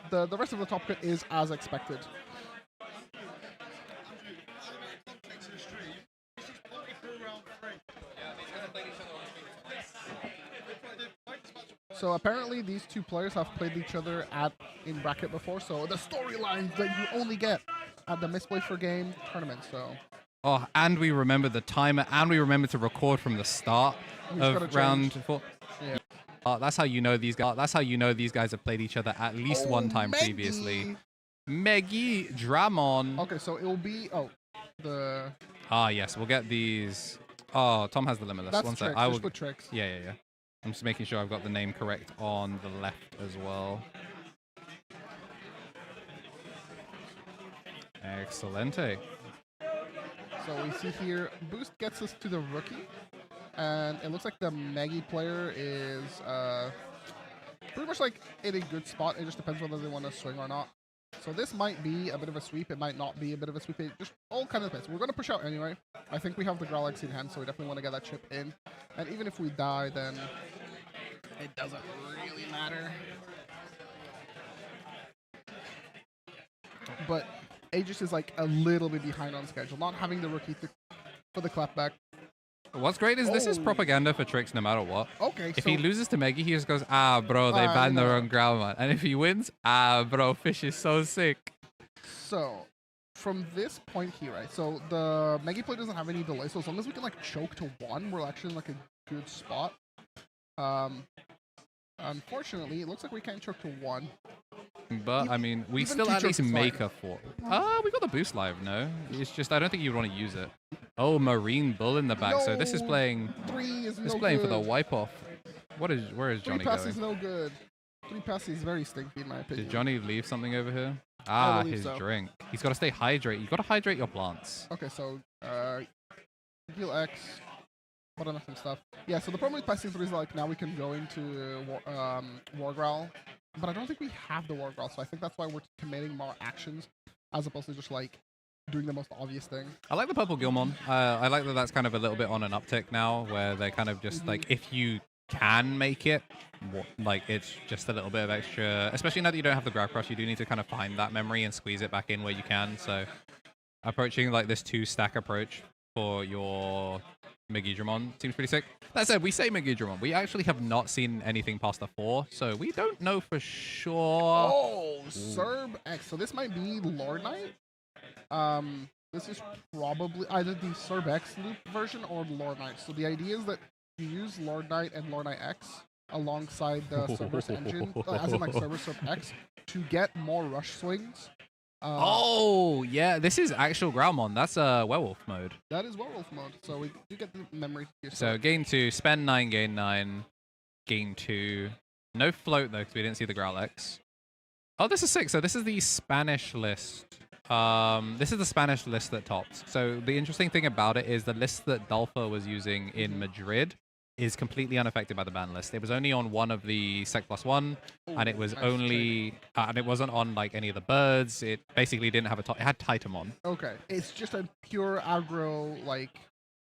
the rest of the top cut is as expected. So apparently these two players have played each other in bracket before. So the storylines that you only get at the Misplay for Game tournament. So. Oh, and we remember the timer, and we remember to record from the start of round 4. Yeah. That's how you know these guys. That's how you know these guys have played each other at least one time previously. Meggy Dramon. Okay, so it will be the. Ah yes, we'll get these. Oh, Tom has the limitless. That's one tricks. sec. I will. Put tricks. Yeah. I'm just making sure I've got the name correct on the left as well. Excelente. So we see here, Boost gets us to the rookie, and it looks like the Maggie player is pretty much like in a good spot. It just depends whether they want to swing or not. So this might be a bit of a sweep. It might not be a bit of a sweep. It just all kind of depends. We're going to push out anyway. I think we have the Growlix in hand, so we definitely want to get that chip in. And even if we die, then it doesn't really matter. But Aegis is like a little bit behind on schedule, not having the rookie for the clapback. What's great is this is propaganda for Tricks no matter what. Okay, if he loses to Meggy, he just goes, bro, they banned the wrong Growlman. And if he wins, bro, Fish is so sick. So, from this point here, right, so the Meggy play doesn't have any delay, so as long as we can, like, choke to 1, we're actually in, like, a good spot. Unfortunately, it looks like we can't choke to 1. But, I mean, we still at least make a 4. We got the boost live, no? It's just, I don't think you'd want to use it. Oh, Marine Bull in the back. So this is playing... 3 is This no playing good. for the wipe-off. Where is Johnny 3 pass going? is no good. 3 pass is very stinky, in my opinion. Did Johnny leave something over here? His drink. He's got to stay hydrated. You got to hydrate your plants. Okay, so, heal X... What enough and stuff. Yeah, so the problem with passing through is like now we can go into War Growl, but I don't think we have the War Growl, so I think that's why we're committing more actions as opposed to just like doing the most obvious thing. I like the purple Gilmon. I like that that's kind of a little bit on an uptick now, where they're kind of just like if you can make it, like it's just a little bit of extra. Especially now that you don't have the grab crush, you do need to kind of find that memory and squeeze it back in where you can. So approaching like this 2-stack approach for your Megidramon seems pretty sick. That said, we say Megidramon. We actually have not seen anything past the 4, so we don't know for sure. Oh, Serb X. So this might be Lord Knight. This is probably either the Serb X loop version or Lord Knight. So the idea is that you use Lord Knight and Lord Knight X alongside the Cerberus engine, as in like Cerberus Serb X, to get more rush swings. Oh, yeah, this is actual Growlmon. That's werewolf mode. That is werewolf mode. So we do get the memory here. So gain 2, spend 9, gain 9, gain 2. No float though, because we didn't see the Growl X. Oh, this is sick. So this is the Spanish list. This is the Spanish list that topped. So the interesting thing about it is the list that Dalfa was using in Madrid is completely unaffected by the ban list. It was only on one of the Sec +1, and it was only, and it wasn't on like any of the birds. It basically didn't have it had Titamon. Okay, it's just a pure aggro like.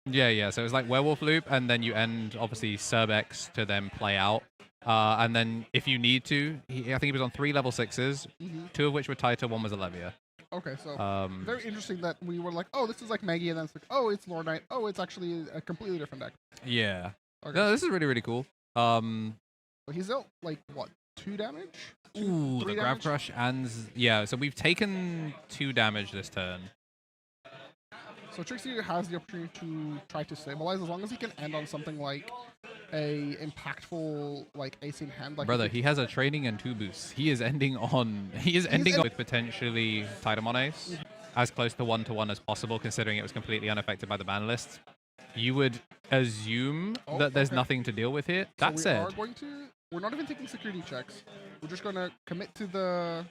Yeah. So it was like werewolf loop, and then you end obviously Cerbex to then play out. And then if you need to, I think he was on 3 level 6s, 2 of which were Tita, 1 was Alevia. Okay, so very interesting that we were like, oh, this is like Maggie, and then it's like, oh, it's Lord Knight. Oh, it's actually a completely different deck. Yeah. Okay. No, this is really, really cool. So he's dealt like what, 2 damage? Ooh, the Grab damage? Crush and yeah. So we've taken 2 damage this turn. So Trixie has the opportunity to try to stabilize as long as he can end on something like a impactful like ace in hand. Like Brother, he has a training and 2 boosts. He is ending on with potentially Titamon Ace as close to 1-to-1 as possible, considering it was completely unaffected by the ban list. You would assume that there's nothing to deal with here. That said, we're not even taking security checks. We're just going to commit to the.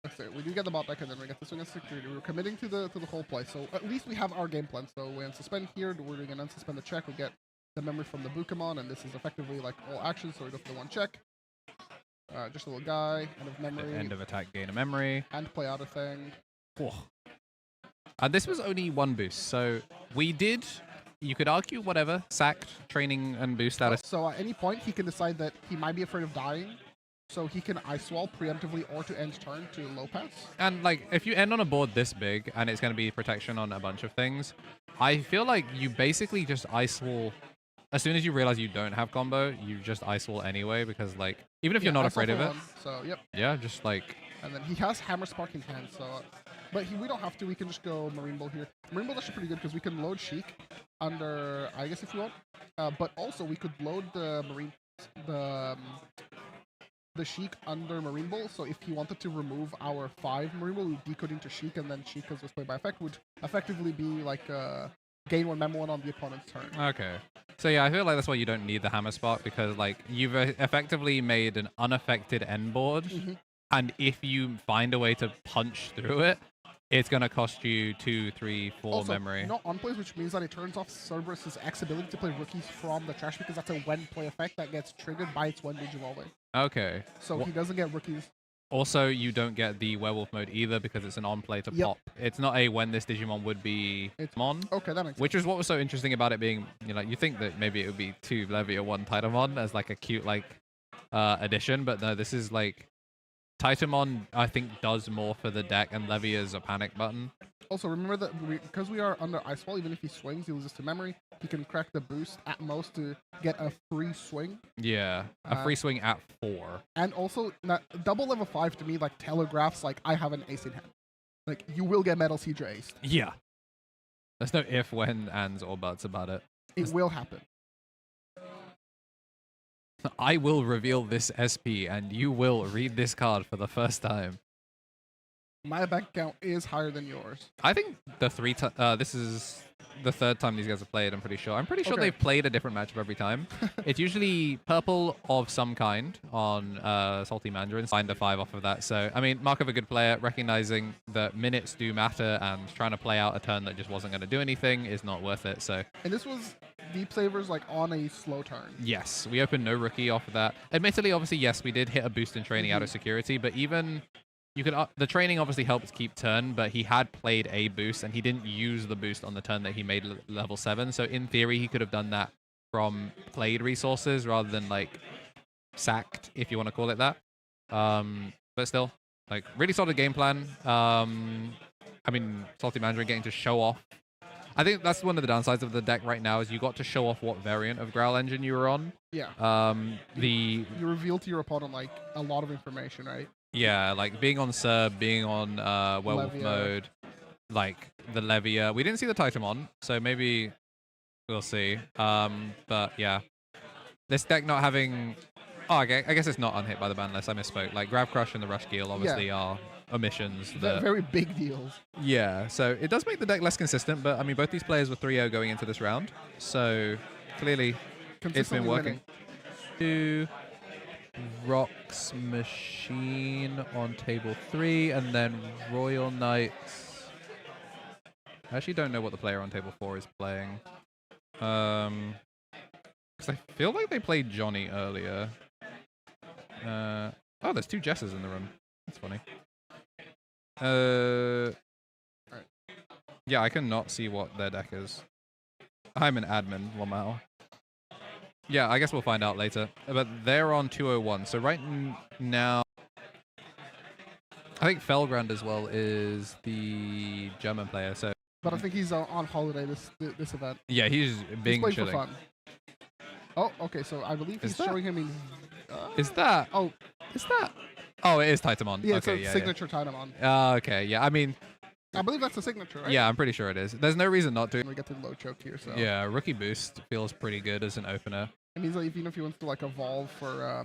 Let's see, we do get the bot deck and then we get this one as security. We're committing to the whole play, so at least we have our game plan. So we unsuspend here, we're going to unsuspend the check. We get the memory from the Bukemon, and this is effectively like all actions. So we go for the 1 check. Just a little guy, end of memory. End of attack, gain a memory. And play out a thing. And this was only 1 boost, so we did, you could argue, whatever, sacked, training, and boost status. So at any point, he can decide that he might be afraid of dying, so he can Ice Wall preemptively or to end turn to low pass. And like, if you end on a board this big, and it's going to be protection on a bunch of things, I feel like you basically just Ice Wall. As soon as you realize you don't have combo, you just Ice Wall anyway, because like, even if you're not afraid of it. So, yep. Yeah, just like. And then he has Hammer Spark in hand, so. But we don't have to, we can just go Marine Ball here. Marine Ball is actually pretty good because we can load Sheik under, I guess if you want. But also we could load the Sheik under Marine Ball, so if he wanted to remove our 5 Marine Ball, we would decode into Sheik, and then Sheik, as was played by effect, would effectively be like gain 1 memo 1 on the opponent's turn. Okay. So yeah, I feel like that's why you don't need the Hammer Spark, because like you've effectively made an unaffected end board, and if you find a way to punch through it, it's going to cost you 2, 3, 4 also, memory. Not on plays, which means that it turns off Cerberus' X ability to play rookies from the trash, because that's a when play effect that gets triggered by its when Digivolving. Okay. So he doesn't get rookies. Also, you don't get the werewolf mode either because it's an on-play to pop. It's not a when this Digimon would be on. Okay, that makes sense. Which is what was so interesting about it being, you know, you think that maybe it would be 2 Levy or 1 Titamon as like a cute like addition, but no, this is like Titamon, I think, does more for the deck, and Levy is a panic button. Also, remember that because we are under Ice Wall, even if he swings, he loses to memory. He can crack the boost at most to get a free swing. Yeah, a free swing at 4. And also, double level 5 to me like telegraphs like I have an ace in hand. Like you will get Metal Siege aced. Yeah. There's no if, when, ands, or buts about it. It will happen. I will reveal this SP, and you will read this card for the first time. My bank account is higher than yours. I think this is the 3rd time these guys have played, I'm pretty sure. I'm pretty sure they've played a different matchup every time. It's usually purple of some kind on Salty Mandarin. Find a 5 off of that. So, I mean, mark of a good player, recognizing that minutes do matter, and trying to play out a turn that just wasn't going to do anything is not worth it. So. And this was Deep Savers like on a slow turn. Yes, we opened no rookie off of that. Admittedly, obviously, yes, we did hit a boost in training out of security, but even you could the training obviously helps keep turn, but he had played a boost and he didn't use the boost on the turn that he made level 7. So in theory, he could have done that from played resources rather than like sacked, if you want to call it that. But still, like really solid game plan. I mean, Salty Mandarin getting to show off. I think that's one of the downsides of the deck right now is you got to show off what variant of Growl Engine you were on. Yeah. You reveal to your opponent like a lot of information, right? Yeah, like being on Serb, being on Werewolf Levia. mode, like the Levia. We didn't see the Titamon, so maybe we'll see. But yeah, this deck not having. Oh, okay. I guess it's not unhit by the ban list. I misspoke. Like Grav Crush and the Rush Geel obviously are omissions. Very big deals. Yeah, so it does make the deck less consistent, but I mean, both these players were 3-0 going into this round, so clearly it's been working. Two Rocks Machine on table 3, and then Royal Knights. I actually don't know what the player on table 4 is playing. Because I feel like they played Johnny earlier. Oh, there's 2 Jesses in the room. That's funny. Yeah, I cannot see what their deck is. I'm an admin, Lamau. Yeah, I guess we'll find out later. But they're on 201. So right now, I think Felgrand as well is the German player. So, but I think he's on holiday this event. Yeah, he's being playing chilling. for fun. Oh, okay. So I believe he's showing him in. Is that? Oh, is that? Oh, it is Titamon. Yeah, okay, it's a signature Titamon. Okay, yeah. I mean, I believe that's a signature, right? yeah, I'm pretty sure it is. There's no reason not to. We get the low choke here, so. Yeah, rookie boost feels pretty good as an opener. It means like even if he wants to like evolve for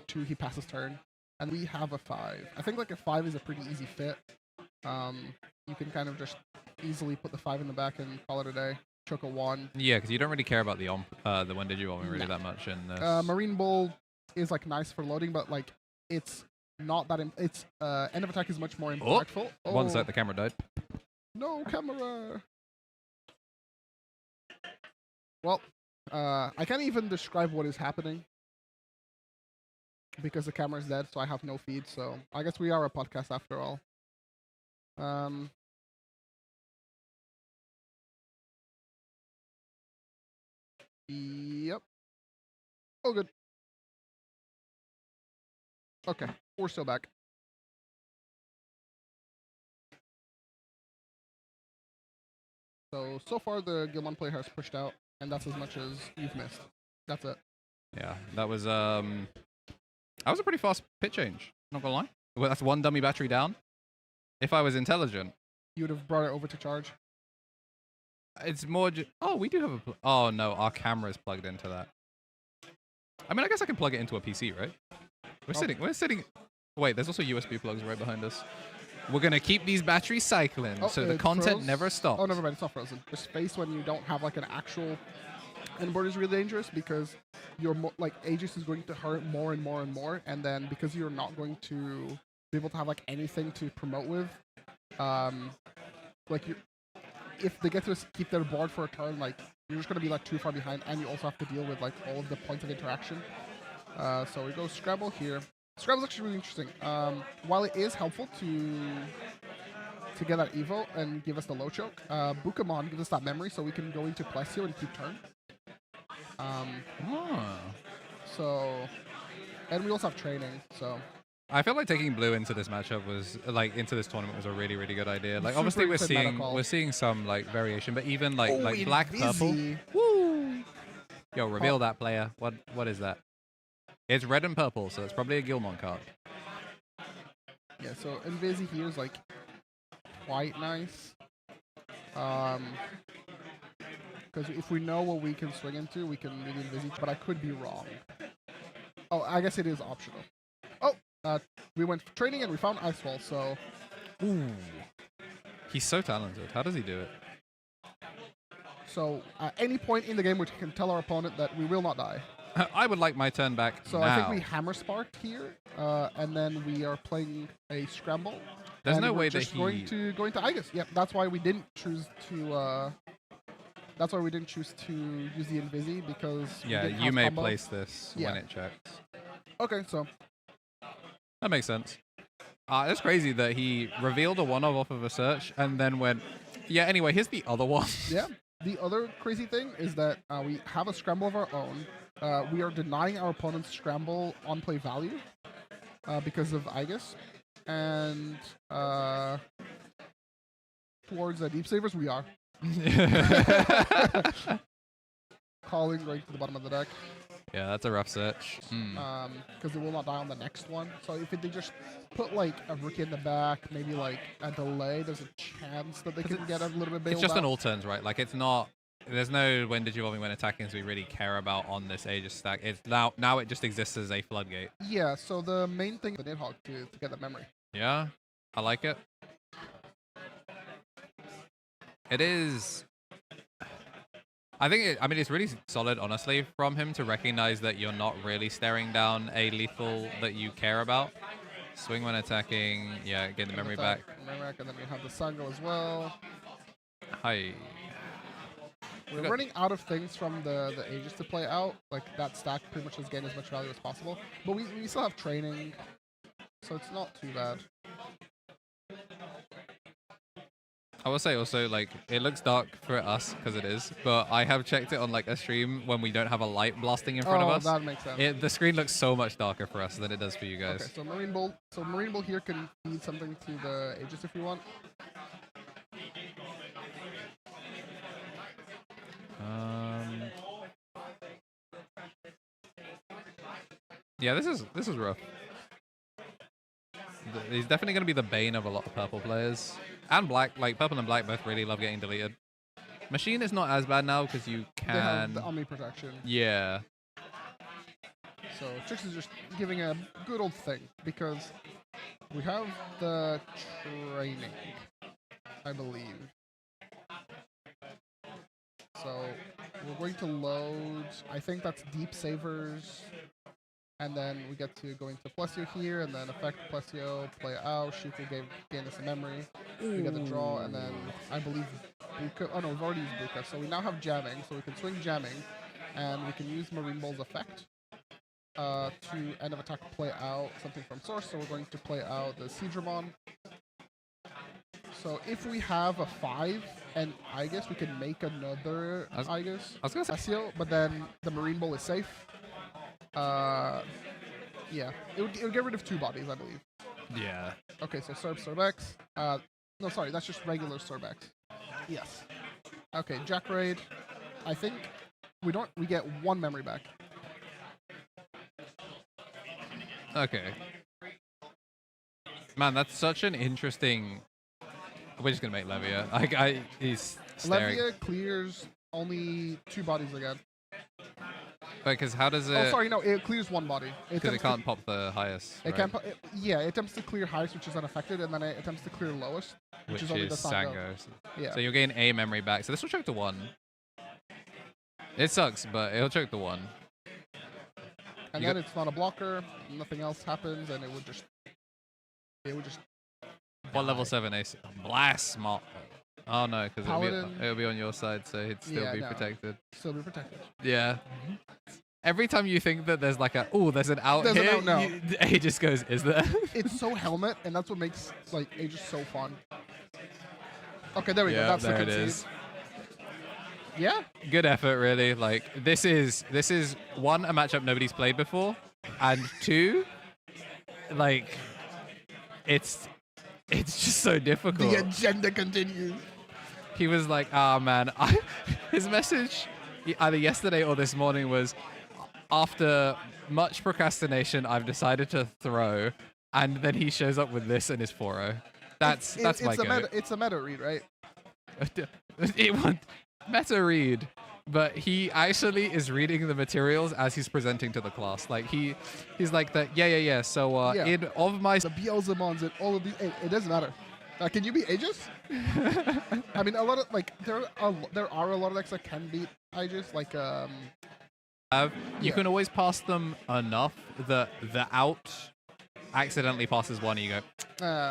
2, he passes turn, and we have a 5. I think like a 5 is a pretty easy fit. You can kind of just easily put the 5 in the back and call it a day. Choke a 1. Yeah, because you don't really care about the one Digimon really that much in this. Marine Bull is like nice for loading, but like it's not that. It's end of attack is much more impactful. Oh. One sec, the camera died. No camera. Well, I can't even describe what is happening because the camera is dead, so I have no feed. So I guess we are a podcast after all. Yep. Oh, good. Okay, we're still back. So far the Guilmon player has pushed out, and that's as much as you've missed. That's it. Yeah, that was a pretty fast pit change. Not gonna lie. Well, that's 1 dummy battery down. If I was intelligent, you would have brought it over to charge. It's more. Oh, we do have a. Oh no, our camera is plugged into that. I mean, I guess I can plug it into a PC, right? We're sitting. Wait, there's also USB plugs right behind us. We're gonna keep these batteries cycling, so the content never stops. Oh, never mind, it's not frozen. The space when you don't have like an actual inboard is really dangerous because your like Aegis is going to hurt more and more and more, and then because you're not going to be able to have like anything to promote with, like if they get to keep their board for a turn, like you're just gonna be like too far behind, and you also have to deal with like all of the points of interaction. So we go Scrabble here. Scrabble's actually really interesting. While it is helpful to get that Evo and give us the low choke, Bukamon gives us that memory so we can go into Plesio and keep turn. So, and we also have training, so. I feel like taking blue into this matchup was into this tournament was a really, really good idea. Like obviously we're seeing some like variation, but even like black purple. Woo! Yo, reveal that player. What is that? It's red and purple, so it's probably a Guilmon card. Yeah, so Invisi here is like quite nice. Because if we know what we can swing into, we can really Invisi, but I could be wrong. Oh, I guess it is optional. Oh, we went for training and we found Ice Wall, so. Ooh. He's so talented. How does he do it? So at any point in the game, we can tell our opponent that we will not die. I would like my turn back So now. I think we Hammer Sparked here, and then we are playing a Scramble. There's no way that going to Aegis. Yep, that's why we didn't choose to. That's why we didn't choose to use the Invisi because. Yeah, you may place this when it checks. Okay, so. That makes sense. It's crazy that he revealed a 1-of off of a search and then went. Yeah. Anyway, here's the other one. Yeah. The other crazy thing is that we have a Scramble of our own. We are denying our opponent's Scramble on-play value because of Aegis. And towards Deep Savers, we are. Calling right to the bottom of the deck. Yeah, that's a rough search. Because it will not die on the next one. So if they just put like a rookie in the back, maybe like a delay, there's a chance that they can get a little bit bailed It's just out. an all turns, right? Like it's not. There's no when digivolving when attacking as we really care about on this Aegis stack. It's now it just exists as a floodgate. Yeah. So the main thing is the Nidhogg to get the memory. Yeah, I like it. It is. I mean, it's really solid, honestly, from him to recognize that you're not really staring down a lethal that you care about. Swing when attacking, yeah, get the memory back. Memory back, and then we have the Sango as well. Hi. We're running out of things from the Aegis to play out. Like, that stack pretty much has gained as much value as possible. But we still have training, so it's not too bad. I will say also, like, it looks dark for us, because it is, but I have checked it on, like, a stream when we don't have a light blasting in front of us. That makes sense. The screen looks so much darker for us than it does for you guys. Okay, so Marine Bolt. So Marine Bolt here can feed something to the Aegis if you want. Yeah, this is rough. He's definitely going to be the bane of a lot of purple players. And black, like purple and black both really love getting deleted. Machine is not as bad now because you can... They have the Omni protection. Yeah. So Trix is just giving a good old thing because we have the training, I believe. So we're going to load, I think that's Deep Savers. And then we get to go into Plesio here, and then affect Plesio, play out. Sheik will gain us a memory. We get the draw, and then I believe Buka. Oh no, we've already used Buka. So we now have jamming, so we can swing jamming, and we can use Marine Ball's effect to end of attack play out something from source. So we're going to play out the Seadramon. So if we have a 5, and I guess we can make another Aegis. I was gonna say Plesio, but then the Marine Ball is safe. Yeah, it would get rid of 2 bodies, I believe. Yeah. Okay, so Serbex. No, sorry, that's just regular Serbex. Yes. Okay, Jack Raid. I think we get 1 memory back. Okay. Man, that's such an interesting... We're just gonna make Levia. He's staring. Levia clears only 2 bodies again. Because how does it... Oh, sorry, no, it clears 1 body. Because it can't pop the highest, It can't yeah, it attempts to clear highest, which is unaffected, and then it attempts to clear lowest, which is only the Sango. Yeah. So you'll gain a memory back. So this will choke to 1. It sucks, but it'll choke to 1. And then it's not a blocker, nothing else happens, and it would just... What level 7 ace? Blast smart. Oh no, because it'll be on your side, so it'd still be protected. Still be protected. Yeah. Every time you think that there's like there's an out here, Aegis goes, is there? It's so helmet, and that's what makes like Aegis so fun. Okay, there we go. That's there the it concede. is. Yeah. Good effort, really. Like this is 1, a matchup nobody's played before, and 2, like it's just so difficult. The agenda continues. He was like, "Ah, man." His message either yesterday or this morning was, after much procrastination, I've decided to throw, and then he shows up with this and his 4-0. That's my go. It's a meta read, right? Meta read, but he actually is reading the materials as he's presenting to the class. Like he's like that. Yeah. So in of my the Beelzemons and all of these, it doesn't matter. Can you beat Aegis? I mean, a lot of there are a lot of decks that can beat Aegis. Like you can always pass them enough that the out accidentally passes 1 and you go,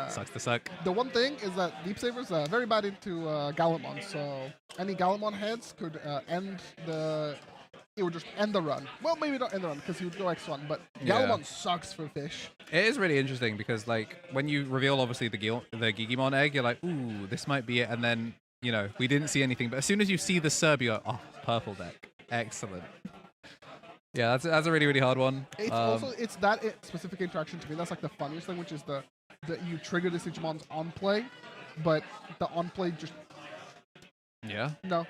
sucks to suck. The one thing is that Deep Savers very bad into Gallimon, so any Gallimon heads could it would just end the run. Well, maybe not end the run because he would go X1, but Gallimon sucks for fish. It is really interesting because like when you reveal obviously the Gigimon egg, you're like, ooh, this might be it, and then we didn't see anything, but as soon as you see the Serb, you go, oh, purple deck, excellent. Yeah, that's a really, really hard one. It's also that specific interaction to me. That's like the funniest thing, which is that you trigger the Digimon's on play, but the on play just Yeah. No.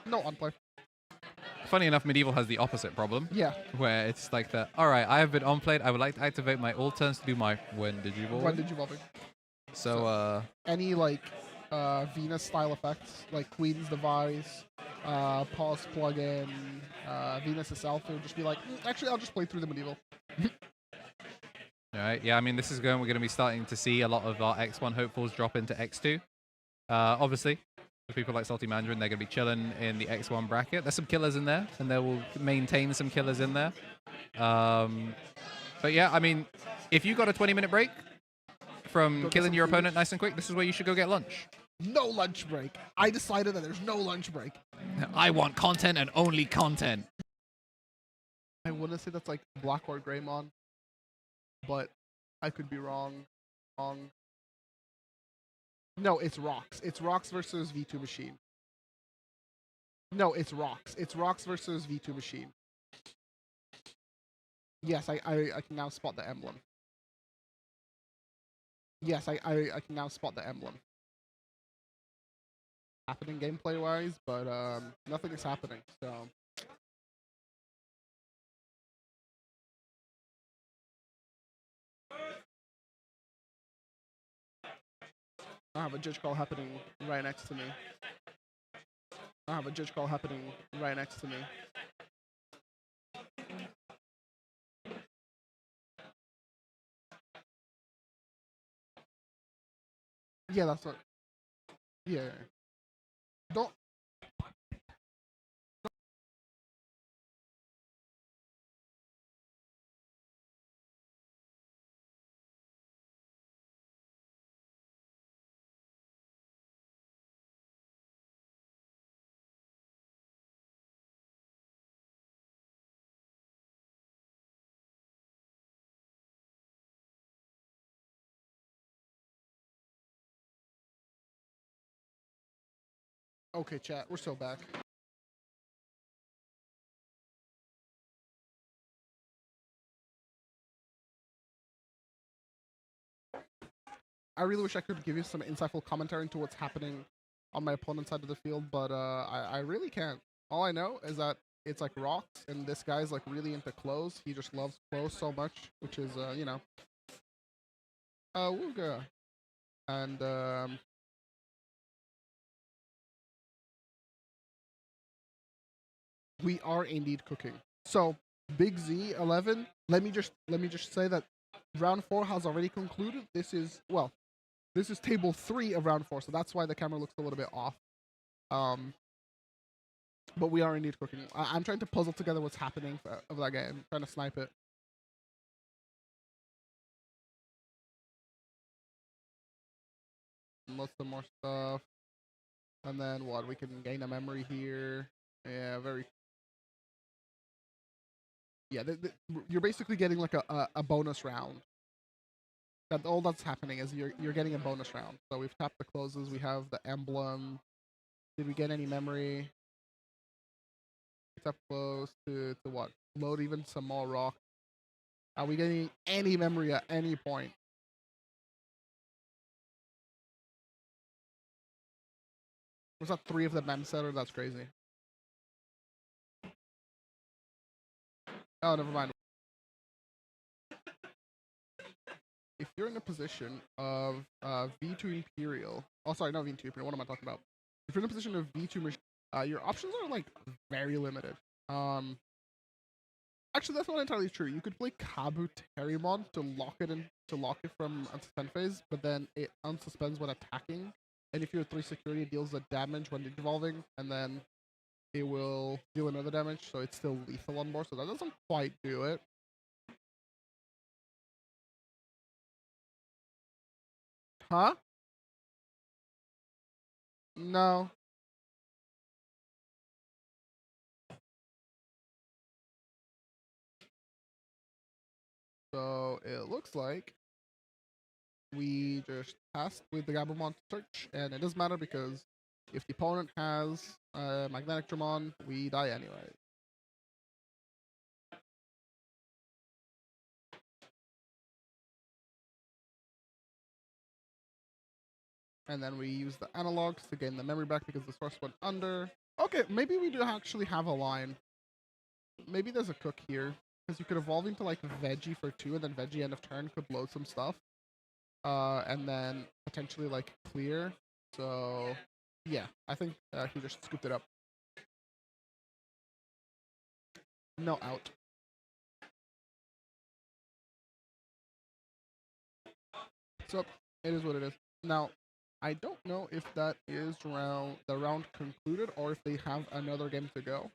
No on-play. Funny enough, Medieval has the opposite problem. Yeah. Where it's like the, all right, I have been on-played. I would like to activate my all turns to do my when Digivolve. When Digivolving. So, any like Venus style effects, like Queen's Device, Pause plugin, Venus itself, it would just be like, actually, I'll just play through the Medieval. All right. Yeah, I mean, this is going. We're going to be starting to see a lot of our X1 hopefuls drop into X2. Obviously, for people like Salty Mandarin, they're going to be chilling in the X1 bracket. There's some killers in there, and they will maintain some killers in there. But yeah, I mean, if you got a 20-minute break from killing your opponent nice and quick, this is where you should go get lunch. No lunch break. I decided that there's no lunch break. I want content and only content. I want to say that's like Black or Greymon, but I could be wrong. No, it's Rocks. It's Rocks versus V2 Machine. No, it's Rocks. It's Rocks versus V2 Machine. Yes, I can now spot the emblem. Yes, I can now spot the emblem. Happening gameplay-wise, but nothing is happening, so... I have a judge call happening right next to me. I have a judge call happening right next to me. Yeah, that's what... Yeah. Don't... Okay, chat, we're still back. I really wish I could give you some insightful commentary into what's happening on my opponent's side of the field, but I really can't. All I know is that it's like Rocks, and this guy's like really into close. He just loves close so much, which is, you know, Wooga. And, we are indeed cooking. So, Big Z11, let me just say that round 4 has already concluded. This is table 3 of round 4, so that's why the camera looks a little bit off. But we are indeed cooking. I'm trying to puzzle together what's happening of that game. Trying to snipe it. Lots of more stuff. And then what? We can gain a memory here. Yeah, very... Yeah, you're basically getting like a bonus round. All that's happening is you're getting a bonus round. So we've tapped the closes. We have the emblem. Did we get any memory? Tap close to what? Load even some more rock. Are we getting any memory at any point? Was that 3 of the mem setter? That's crazy. Oh, never mind. If you're in a position of V2 Imperial, oh sorry, not V2 Imperial. What am I talking about? If you're in a position of V2 machine, your options are like very limited. Actually, that's not entirely true. You could play Kabuterimon to lock it from unsuspend phase, but then it unsuspends when attacking. And if you're 3 security, it deals the damage when evolving, and then it will deal another damage, so it's still lethal on board. So that doesn't quite do it. Huh? No. So it looks like we just passed with the Gabumon search, and it doesn't matter because if the opponent has Magnetic Dramon, we die anyway. And then we use the analogs to gain the memory back because the source went under. Okay, maybe we do actually have a line. Maybe there's a cook here. Because you could evolve into like Veggie for 2, and then Veggie end of turn could load some stuff. And then potentially like clear. So yeah, I think he just scooped it up. No out. So it is what it is. Now, I don't know if that is the round concluded or if they have another game to go.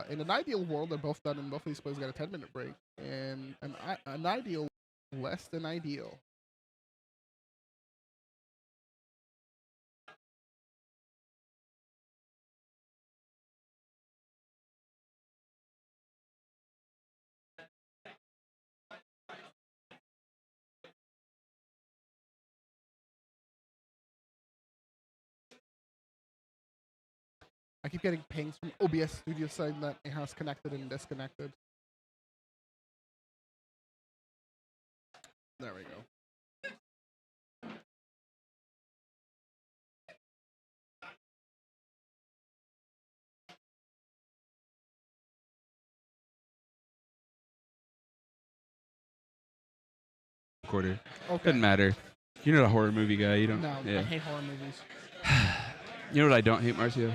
In an ideal world, they're both done and both of these players got a 10-minute break. In an ideal, less than ideal. I keep getting pings from OBS Studio saying that it has connected and disconnected. There we go. Quarter. Okay. Doesn't matter. You're not a horror movie guy. You don't. No, Yeah. I hate horror movies. You know what I don't hate, Marcio?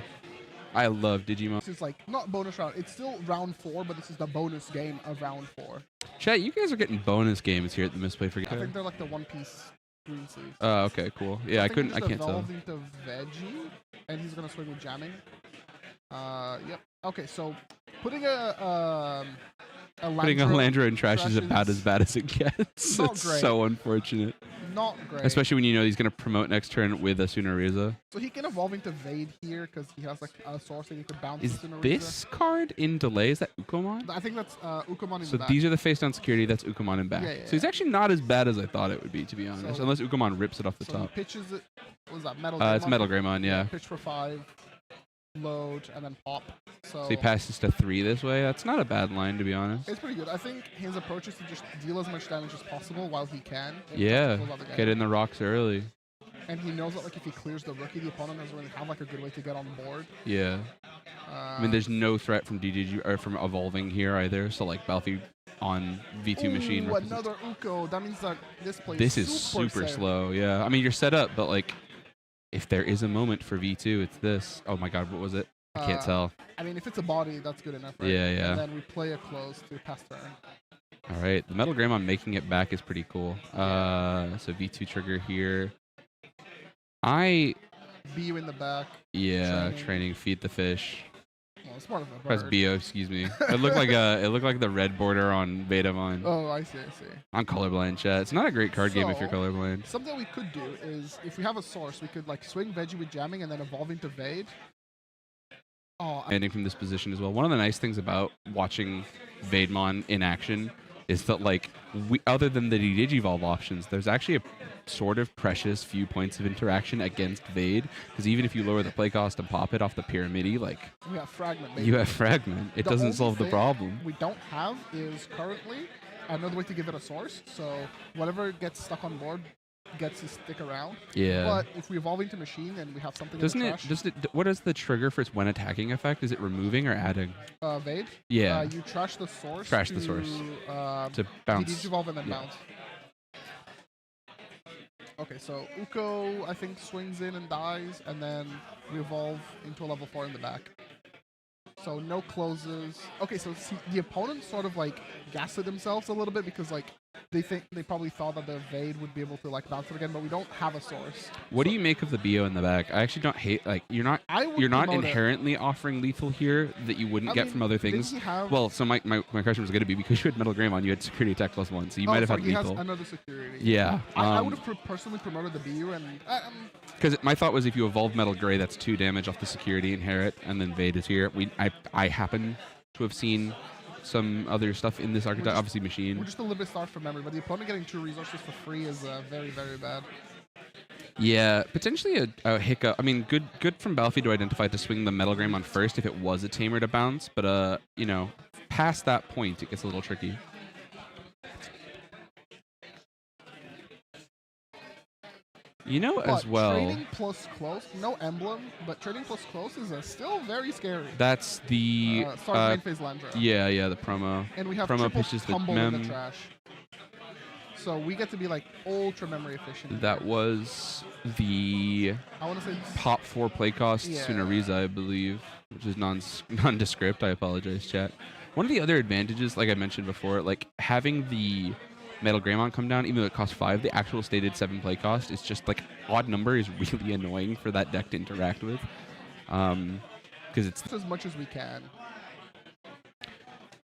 I love Digimon. This is like not bonus round. It's still round 4, but this is the bonus game of round 4. Chat, you guys are getting bonus games here at the Misplay for. I think they're like the One Piece green sleeves. Oh, okay, cool. Yeah, I can't tell. Evolved into Veggie, and he's gonna swing with jamming. Yep. Okay, so putting a Landro in trash is about as bad as it gets. Not It's great. so unfortunate. Not great. Especially when you know he's going to promote next turn with a Sunariza. So he can evolve into Vade here because he has like a source and he could bounce Is Sunariza. this card in delay? Is that Ukomon? I think that's Ukomon in So the back. these are the face down security. That's Ukomon in back. Yeah, yeah, so he's actually not as bad as I thought it would be, to be honest. So- Unless Ukomon rips it off the so he top. pitches it. What was that? Metal. It's Greymon? Metal Greymon, yeah. Pitch for 5, load, and then pop. So So he passes to 3 this way. That's not a bad line, to be honest. it's pretty good. I think his approach is to just deal as much damage as possible while he can. and Yeah, close out the game. get in the rocks early. And he knows that like if he clears the rookie, the opponent doesn't really have like a good way to get on board. Yeah. I mean, there's no threat from DDG or from evolving here either. So like Balfi on V2 machine. Ooh, represents- another Uko. That means that this play This is super safe. slow. Yeah. I mean, you're set up, but like, if there is a moment for V2, it's this. Oh my God, what was it? I can't tell. I mean, if it's a body, that's good enough, right? Yeah, yeah. And then we play a close to pass turn. All right, the Metal Greymon making it back is pretty cool. So V2 trigger here. BU in the back. Training feed the fish. Well, it's more of a Press bird. BO, excuse me. It looked like the red border on Betavon. Oh, I see. I'm colorblind, chat. It's not a great card game if you're So- colorblind. Something we could do is, if we have a source, we could like swing Veggie with jamming and then evolve into Vade. Oh, Ending from this position as well. One of the nice things about watching Vademon in action is that like other than the Digivolve options, there's actually a sort of precious few points of interaction against Vade, because even if you lower the play cost and pop it off the pyramid, like we have Fragment. Baby. you have Fragment. It The doesn't only solve the thing problem. We don't have is currently another way to give it a source. So whatever gets stuck on board gets to stick around. Yeah. But if we evolve into machine and we have something Doesn't in the it? trash, Does it? What is the trigger for its when attacking effect? Is it removing or adding? Vade, Yeah. you trash the source. Trash to, the source. To DD bounce. evolve and then Yeah. bounce. Okay, so Uko I think swings in and dies, and then we evolve into a level 4 in the back. So no closes. Okay, so see, the opponents sort of like gaslit themselves a little bit because like they probably thought that the Vade would be able to like bounce it again, but we don't have a source. What do you make of the BO in the back? I actually don't hate like you're not promote it. inherently offering lethal here that you wouldn't I get mean, from other didn't things. he have- Well, so my question was going to be, because you had Metal Greymon, you had security attack +1, so you might have so had he has lethal. another security. Yeah. I would have personally promoted the BU and Because my thought was if you evolve Metal Grey, that's 2 damage off the security inherit, and then Vade is here. I happen to have seen some other stuff in this archetype, obviously we're machine. just a little bit starved for memory, but the opponent getting 2 resources for free is very, very bad. Yeah, potentially a hiccup. I mean, good from Balfi to identify to swing the Metal Greymon first if it was a tamer to bounce, but you know, past that point it gets a little tricky. You know, But as well. trading plus close, no emblem, but trading plus close is still very scary. That's the start main phase Landra. Yeah, the promo. And we have promo triple pitches tumble the in the trash. So we get to be like ultra memory efficient. That was the I want to say top 4 play cost Sunariza, I believe, which is nondescript. I apologize, chat. One of the other advantages, like I mentioned before, like having the Metal Greymon come down, even though it costs 5, the actual stated 7 play cost is just like odd number is really annoying for that deck to interact with. Because it's as much as we can.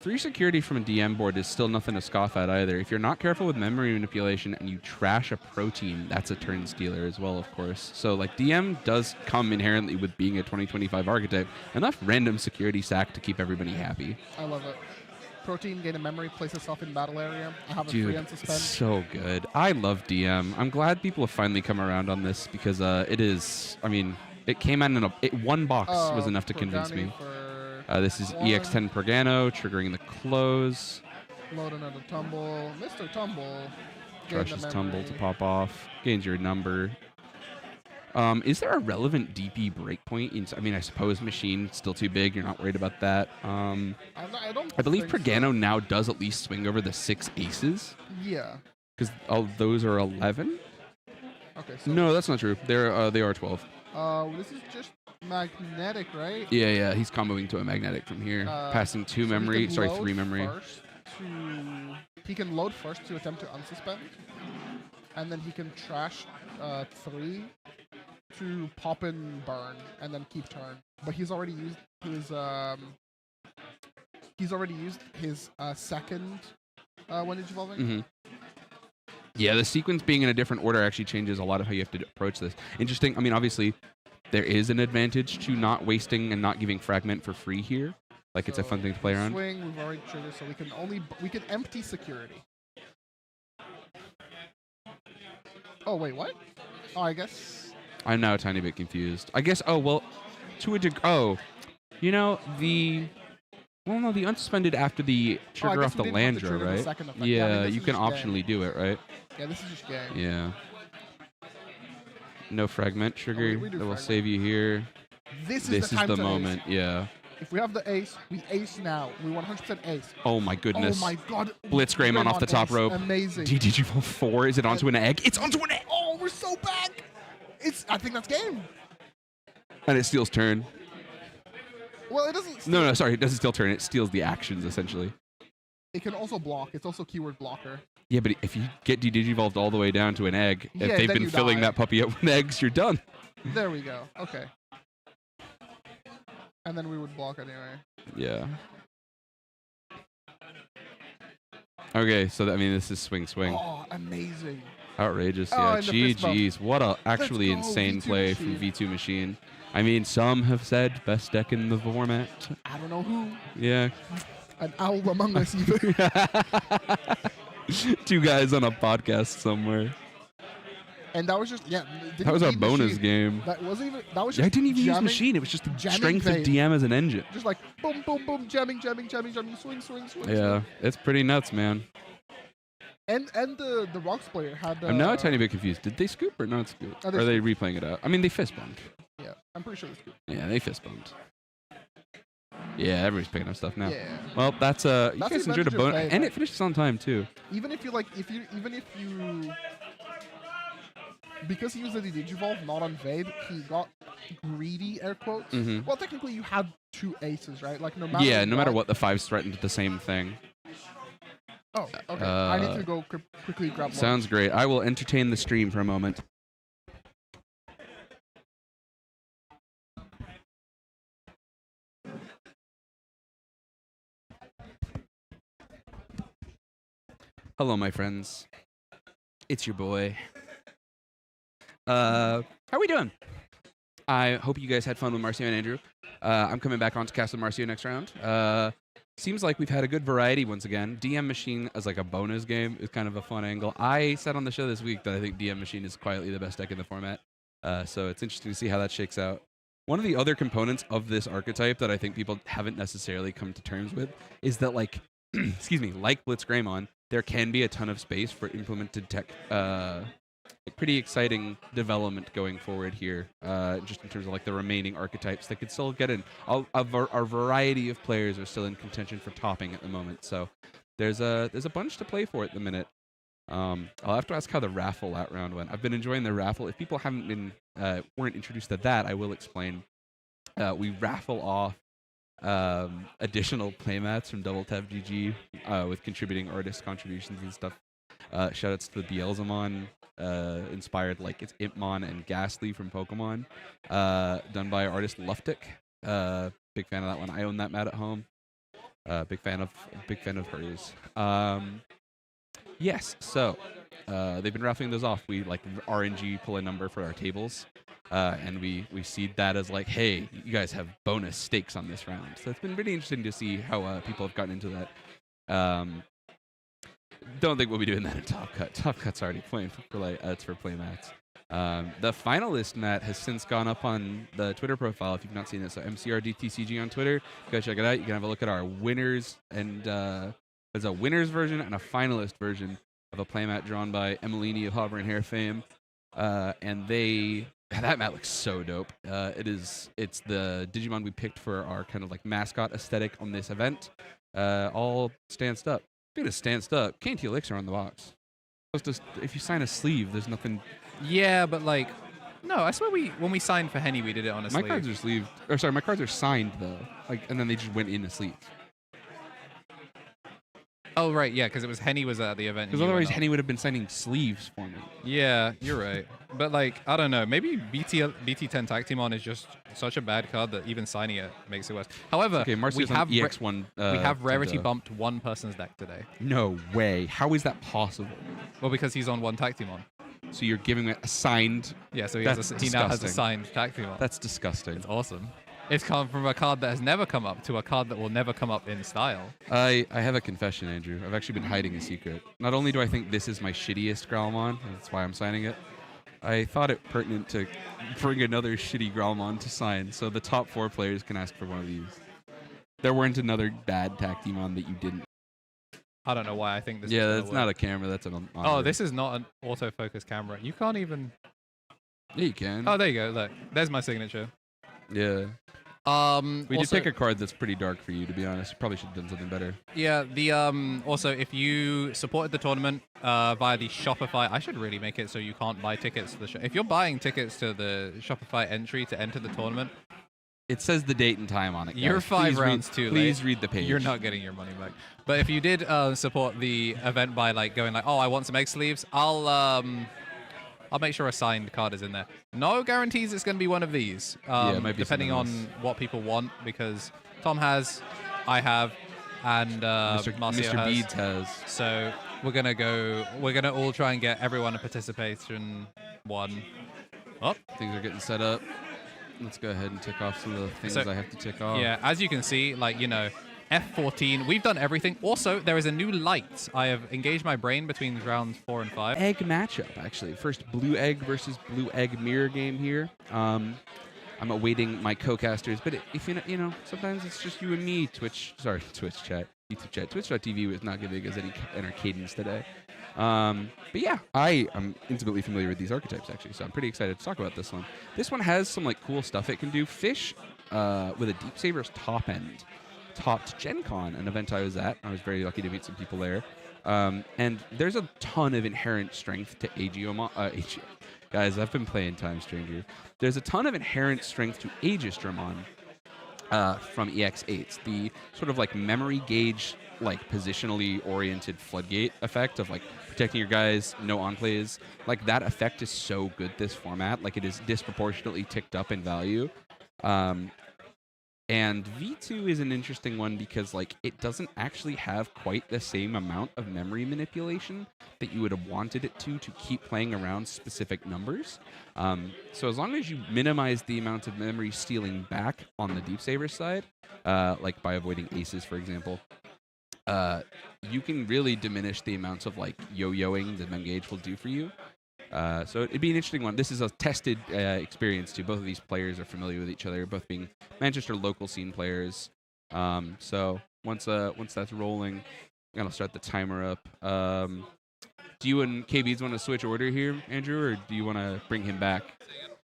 3 security from a DM board is still nothing to scoff at either. If you're not careful with memory manipulation and you trash a protein, that's a turn stealer as well, of course. So like DM does come inherently with being a 2025 archetype. Enough random security sack to keep everybody happy. I love it. Protein, gain a memory, place itself in battle area. I have a Dude, free unsuspend. So good. I love DM. I'm glad people have finally come around on this because it is, I mean, it came out in one box was enough to convince me. This is EX10 Pergano, triggering the close. Load another tumble. Mr. Tumble. Crushes tumble to pop off. Gains your number. Is there a relevant DP breakpoint? I mean, I suppose machine still too big. You're not worried about that. I believe Pergano now does at least swing over the 6 aces. Yeah. Because all those are 11. Okay. So no, that's not true. They are 12. This is just magnetic, right? Yeah. He's comboing to a magnetic from here, passing 2 memory. Sorry, 3 memory. He can load first to attempt to unsuspend, and then he can trash 3 to pop and burn, and then keep turn. But he's already used his second when it's evolving. Mm-hmm. Yeah, the sequence being in a different order actually changes a lot of how you have to approach this. Interesting. I mean, obviously, there is an advantage to not wasting and not giving fragment for free here. Like, it's a fun thing to play around. Swing, we've already triggered, so we can empty security. Oh wait, what? Oh, I guess. I'm now a tiny bit confused. I guess. Oh well, to a degree. Oh, you know the. Well, no, the unsuspended after the trigger off the Landra, right? Yeah, you can optionally do it, right? Yeah, this is just game. Yeah. No fragment trigger. That will save you here. This is the moment. Ace. Yeah. If we have the ace, we ace now. We 100% ace. Oh my goodness. Oh my god. Blitz Greymon off the top rope. Amazing. DDG 4. Is it onto an egg? It's onto an egg. Oh, we're so back. I think that's game. And it steals turn. Well, it doesn't. No, sorry. It doesn't steal turn. It steals the actions, essentially. It can also block. It's also keyword blocker. Yeah, but if you get Digivolved all the way down to an egg, if they've been filling that puppy up with eggs, you're done. There we go. Okay. And then we would block anyway. Yeah. Okay, so I mean, this is swing. Oh, amazing. Outrageous, yeah. GG's. What a actually insane play from V2 Machine. I mean, some have said best deck in the format. I don't know who. Yeah. An owl among us, even. 2 guys on a podcast somewhere. And that was just, that was our bonus game. That wasn't even, that was just I didn't even jamming, use machine. It was just the strength of DM as an engine. Just like, boom, boom, boom, jamming, swing. Yeah, it's pretty nuts, man. And the Rocks player had... I'm now a tiny bit confused. Did they scoop or not scoop? Or are they replaying it out? I mean, they fist bumped. Yeah, I'm pretty sure they scooped. Yeah, they fist bumped. Yeah, everybody's picking up stuff now. Yeah. Well, that's you guys enjoyed a bonus, and it finishes on time too. Even if you because he used the Digivolve, not on Vade, he got greedy, air quotes. Mm-hmm. Well, technically, you had 2 aces, right? Like no matter. Yeah, no matter what, the 5s threatened the same thing. Oh, okay. I need to go quickly grab. Sounds great. I will entertain the stream for a moment. Hello, my friends. It's your boy. How are we doing? I hope you guys had fun with Marcio and Andrew. I'm coming back on to cast with Marcio next round. Seems like we've had a good variety once again. DM Machine as like a bonus game is kind of a fun angle. I said on the show this week that I think DM Machine is quietly the best deck in the format. So it's interesting to see how that shakes out. One of the other components of this archetype that I think people haven't necessarily come to terms with is that, like, excuse me, like Blitz Greymon, there can be a ton of space for implemented tech pretty exciting development going forward here, just in terms of like the remaining archetypes that could still get in. A variety of players are still in contention for topping at the moment, so there's a bunch to play for at the minute. I'll have to ask how the raffle that round went. I've been enjoying the raffle. If people weren't introduced to that, I will explain. We raffle off additional playmats from Double Tap GG with contributing artist contributions and stuff. Shoutouts to the Beelzemon inspired, like it's Impmon and Ghastly from Pokemon, done by artist Luftic. Big fan of that one. I own that mat at home. Big fan of hers. Yes, so they've been raffling those off. We like RNG pull a number for our tables, and we seed that as like, hey, you guys have bonus stakes on this round. So it's been really interesting to see how people have gotten into that. Don't think we'll be doing that in Top Cut. Top Cut's already playing it's for playmats. The finalist mat has since gone up on the Twitter profile if you've not seen it. So MCRDTCG on Twitter. Go check it out. You can have a look at our winners, and there's a winners version and a finalist version of a playmat drawn by Emilini of Hobber and Hair fame. And that mat looks so dope. It's the Digimon we picked for our kind of like mascot aesthetic on this event. All stanced up. Speaking of stanced up, KnTElixar on the box. If you sign a sleeve, there's nothing. Yeah, but like, no, I swear when we signed for Henny, we did it on a sleeve. My cards are sleeved. Or sorry, my cards are signed though. Like, and then they just went in a sleeve. Oh right, yeah, because it was Henny was at the event. Because otherwise, Henny would have been signing sleeves for me. Yeah, you're right. But like, I don't know. Maybe BT10 Tactimon is just such a bad card that even signing it makes it worse. However, okay, we have EX1. We have rarity bumped one person's deck today. No way. How is that possible? Well, because he's on one Tactimon. So you're giving it a signed. Yeah, so he now has a signed Tactimon. That's disgusting. It's awesome. It's come from a card that has never come up to a card that will never come up in style. I have a confession, Andrew. I've actually been hiding a secret. Not only do I think this is my shittiest Growlmon, that's why I'm signing it, I thought it pertinent to bring another shitty Growlmon to sign so the top 4 players can ask for one of these. There weren't another bad Tactimon that you didn't. I don't know why I think this Yeah, that's not a camera. That's an monitor. Oh, this is not an autofocus camera. You can't even... Yeah, you can. Oh, there you go. Look, there's my signature. Yeah. We did pick a card that's pretty dark for you, to be honest. You probably should have done something better. Yeah, also, if you supported the tournament via the Shopify, I should really make it so you can't buy tickets to the show. If you're buying tickets to the Shopify entry to enter the tournament, it says the date and time on it. You're 5 rounds too late. Please read the page. You're not getting your money back. But if you did support the event by like going like, oh, I want some egg sleeves, I'll make sure a signed card is in there. No guarantees it's going to be one of these. Yeah, it might be depending on what people want, because Tom has, I have, and Mr. Beads has. So we're gonna all try and get everyone a participation one. Oh, things are getting set up. Let's go ahead and tick off some of the things I have to tick off. Yeah, as you can see, like, you know, F14, we've done everything. Also, there is a new light. I have engaged my brain between rounds 4 and 5. Egg matchup, actually. First blue egg versus blue egg mirror game here. I'm awaiting my co-casters, but if you know, sometimes it's just you and me. Twitch chat, YouTube chat. Twitch.tv was not giving us any cadence today. But yeah, I am intimately familiar with these archetypes, actually, so I'm pretty excited to talk about this one. This one has some like cool stuff it can do. Fish with a Deep Saber's top end topped Gen Con, an event I was at. I was very lucky to meet some people there. And there's a ton of inherent strength to Aegiomon. Guys, I've been playing Time Stranger. There's a ton of inherent strength to Aegistramon from EX8. The sort of like memory gauge, like positionally oriented floodgate effect of like protecting your guys, no on-plays. Like that effect is so good this format. Like it is disproportionately ticked up in value. And V2 is an interesting one because like it doesn't actually have quite the same amount of memory manipulation that you would have wanted it to keep playing around specific numbers. So as long as you minimize the amount of memory stealing back on the Deep Saber side, like by avoiding aces, for example, you can really diminish the amounts of like yo-yoing that Memgage will do for you. So it'd be an interesting one. This is a tested experience too. Both of these players are familiar with each other, both being Manchester local scene players. So once that's rolling, I'm gonna start the timer up. Do you and KBs want to switch order here, Andrew, or do you want to bring him back?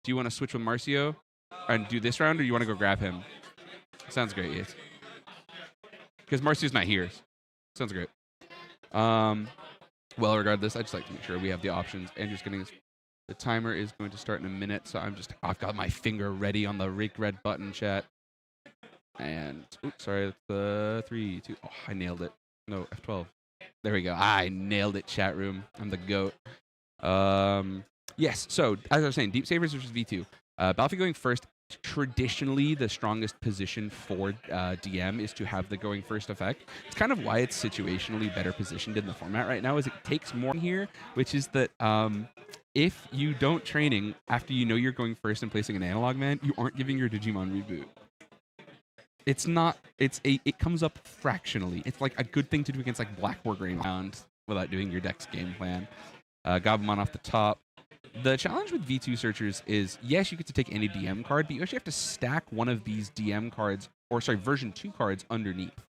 Do you want to switch with Marcio and do this round, or you want to go grab him? Sounds great, yes. Because Marcio's not here. Sounds great. Well, regardless, I just like to make sure we have the options. Andrew's getting his. The timer is going to start in a minute, so I've got my finger ready on the red button, chat. And oops, sorry, that's 3, 2. Oh, I nailed it. No, F12. There we go. I nailed it, chat room. I'm the GOAT. Yes, so as I was saying, Deep Sabers versus V2. Balfi going first. Traditionally, the strongest position for DM is to have the going first effect. It's kind of why it's situationally better positioned in the format right now, is it takes more here, which is that if you don't training after you know you're going first and placing an analog man, you aren't giving your Digimon reboot. It's not, it comes up fractionally. It's like a good thing to do against like Black War Grain round without doing your deck's game plan. Gabumon off the top. The challenge with V2 searchers is, yes, you get to take any DM card, but you actually have to stack one of these DM cards, or sorry, version 2 cards underneath.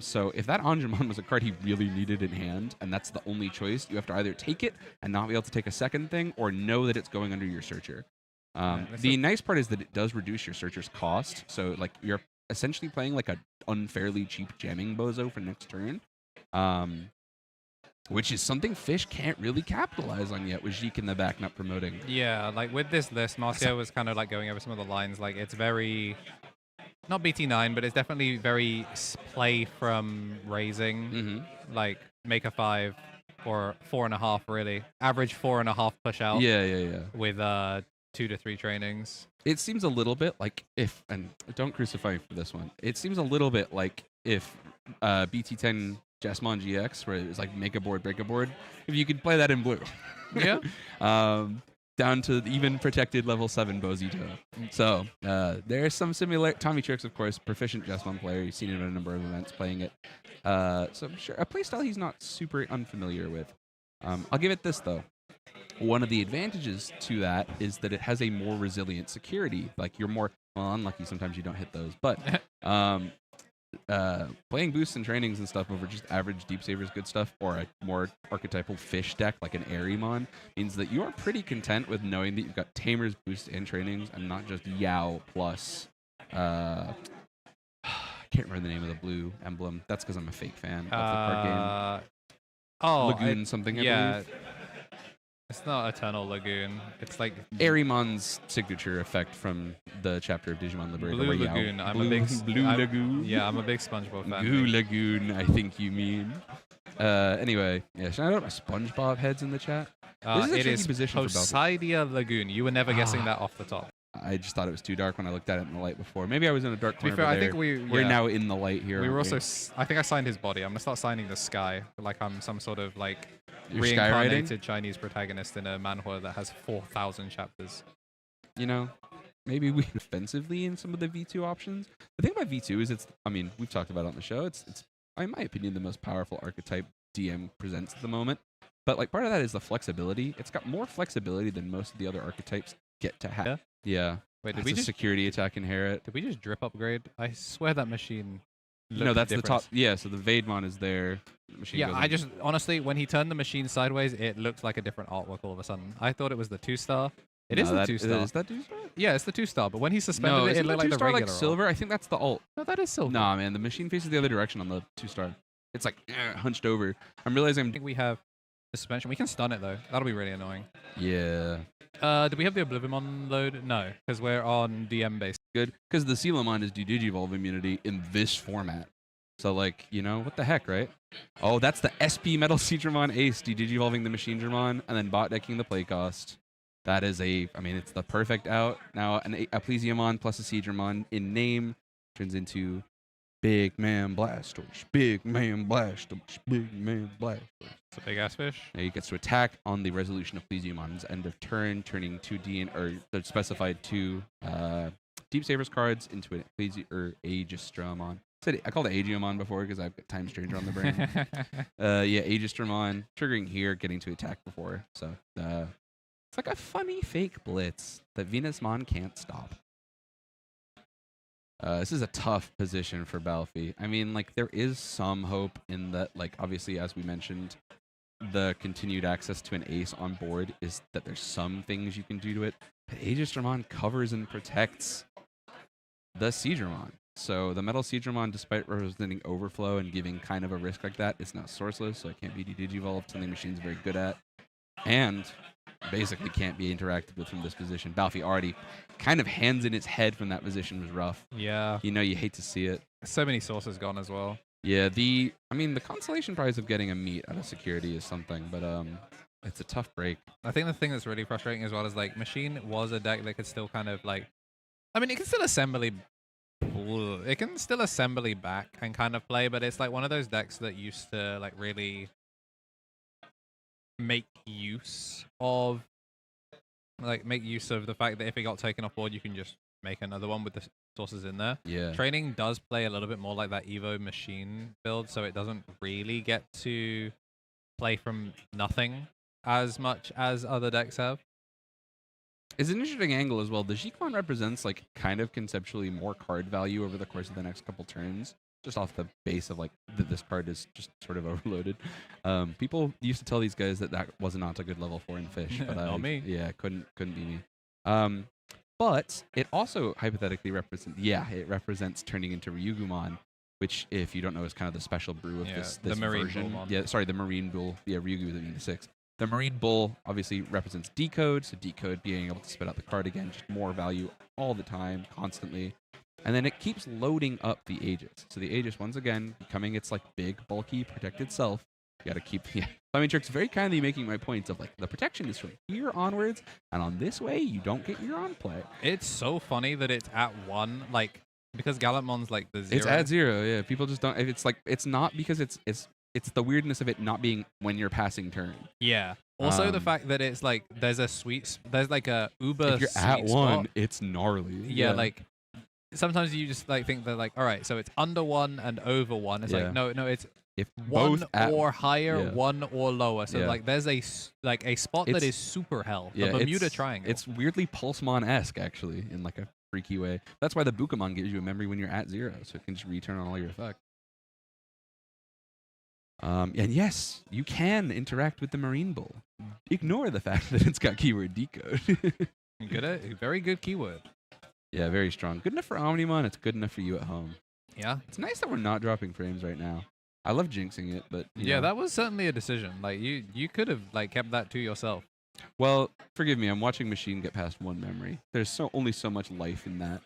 So if that Angemon was a card he really needed in hand, and that's the only choice, you have to either take it and not be able to take a second thing, or know that it's going under your searcher. The nice part is that it does reduce your searcher's cost, so like you're essentially playing like a unfairly cheap jamming bozo for next turn. Which is something Fish can't really capitalize on yet with Zeke in the back not promoting. Yeah, like with this list, Marcio was kind of like going over some of the lines. Like it's very, not BT9, but it's definitely very play from raising. Like make a 5 or 4.5 really. Average 4.5 push out. Yeah. With 2 to 3 trainings. It seems a little bit like if, and don't crucify me for this one, it seems a little bit like if BT10 Jasmine GX, where it's like make a board, break a board, if you could play that in blue. Yeah. Down to even protected level 7 Bozito. So there's some similar. Tommy Tricks, of course, proficient Jasmine player. You've seen him at a number of events playing it. So I'm sure a playstyle he's not super unfamiliar with. I'll give it this, though. One of the advantages to that is that it has a more resilient security. Like you're more, well, unlucky sometimes you don't hit those, but playing boosts and trainings and stuff over just average Deep Sabers good stuff, or a more archetypal Fish deck like an Arimon, means that you are pretty content with knowing that you've got Tamers, boosts, and trainings, and not just Yao plus I can't remember the name of the blue emblem. That's because I'm a fake fan of the card game. Lagoon something, I believe. It's not Eternal Lagoon. It's like Arimon's signature effect from the chapter of Digimon Liberator. Blue Lagoon. Blue Lagoon. Yeah, I'm a big SpongeBob fan. Goo Lagoon, I think you mean. Anyway, yeah, should I put my SpongeBob heads in the chat? This is a tricky position for Balfi. Poseidia Lagoon. You were never guessing that off the top. I just thought it was too dark when I looked at it in the light before. Maybe I was in a dark corner. To be fair, I think we're now in the light here. We were also. I think I signed his body. I'm gonna start signing the sky, like I'm some sort of like You're reincarnated Chinese protagonist in a manhwa that has 4,000 chapters. You know, maybe we offensively in some of the V2 options. The thing about V2 is I mean, we've talked about it on the show. It's in my opinion the most powerful archetype DM presents at the moment. But like part of that is the flexibility. It's got more flexibility than most of the other archetypes get to have. Yeah. Wait, did we just security attack inherit? Did we just drip upgrade? I swear that machine. No, that's the top. Yeah, so the Vademon is there. The machine goes I just honestly, when he turned the machine sideways, it looked like a different artwork all of a sudden. I thought it was the 2-star. It is the 2-star. Is that 2-star? Yeah, it's the 2-star. But when he suspended it looked like the regular. Like silver. I think that's the alt. No, that is silver. Nah, man, the machine faces the other direction on the 2-star. It's like hunched over. I'm realizing. I think we have suspension. We can stun it though. That'll be really annoying. Yeah. Do we have the Oblivimon load? No, because we're on DM base. Good, because the Sealamon is Digivolve immunity in this format. So, like, you know, what the heck, right? Oh, that's the SP Metal Seadramon Ace, Digivolving the Machine Dramon, and then bot decking the play cost. That is it's the perfect out. Now, a Plesiomon plus a Seadramon in name turns into Big Man Blastoise, Big Man Blastoise, Big Man Blastoise. It's a big-ass fish. Now he gets to attack on the resolution of Plesiomon's end of turn, turning 2 or the specified 2 Deep Sabers cards into an Aegistramon. I called it Aegiomon before because I've got Time Stranger on the brain. Aegistramon, triggering here, getting to attack before. So it's like a funny fake blitz that Venusmon can't stop. This is a tough position for Balfi. I mean, like, there is some hope in that, like, obviously, as we mentioned, the continued access to an ace on board is that there's some things you can do to it. But Aegis Dramon covers and protects the Seedramon. So the Metal Seedramon, despite representing overflow and giving kind of a risk like that, it's now sourceless, so it can't be digivolved, something Machine's very good at. And basically can't be interacted with from this position. Balfi already kind of hands in its head from that position was rough. Yeah. You know, you hate to see it. So many sources gone as well. Yeah, the consolation prize of getting a meat out of security is something, but it's a tough break. I think the thing that's really frustrating as well is like Machine was a deck that could still kind of like, I mean, it can still assembly back and kind of play, but it's like one of those decks that used to like really make use of the fact that if it got taken off board, you can just make another one with the sources in there. Yeah. Training does play a little bit more like that Evo Machine build, so it doesn't really get to play from nothing as much as other decks have. It's an interesting angle as well. The Jikwan represents like kind of conceptually more card value over the course of the next couple turns, just off the base of like this card is just sort of overloaded. People used to tell these guys that was not a good level 4 in Fish, but Not me. Yeah, couldn't be me. But it also hypothetically represents turning into Ryugumon, which, if you don't know, is kind of the special brew of this the Marine version. Bull. Yeah, sorry, the Marine Bull. Yeah, Ryugu is being the 6. The Marine Bull obviously represents Decode, so Decode being able to spit out the card again, just more value all the time, constantly. And then it keeps loading up the Aegis. So the Aegis, once again, becoming its like big, bulky, protected self. You gotta keep, Flaming very kindly making my points of like, the protection is from here onwards, and on this way, you don't get your on play. It's so funny that it's at 1, like, because Gallantmon's like the 0. It's at 0, yeah. People just don't, it's like, it's not because it's the weirdness of it not being when you're passing turn. Yeah. Also the fact that it's like, there's like a uber if you're sweet at 1, spot. it's gnarly. Yeah, like, sometimes you just like think that like, all right, so it's under 1 and over 1. It's like, no, it's if 1 both or higher, 1 or lower. So like there's a spot that is super hell. The Bermuda Triangle. It's weirdly Pulsemon-esque actually in like a freaky way. That's why the Bukamon gives you a memory when you're at 0, so it can just return on all your effects. And yes, you can interact with the Marine Bull. Ignore the fact that it's got keyword Decode. Very good keyword. Yeah, very strong. Good enough for Omnimon. It's good enough for you at home. Yeah. It's nice that we're not dropping frames right now. I love jinxing it, but you know. That was certainly a decision. Like you could have like kept that to yourself. Well, forgive me. I'm watching Machine get past 1 memory. There's only so much life in that.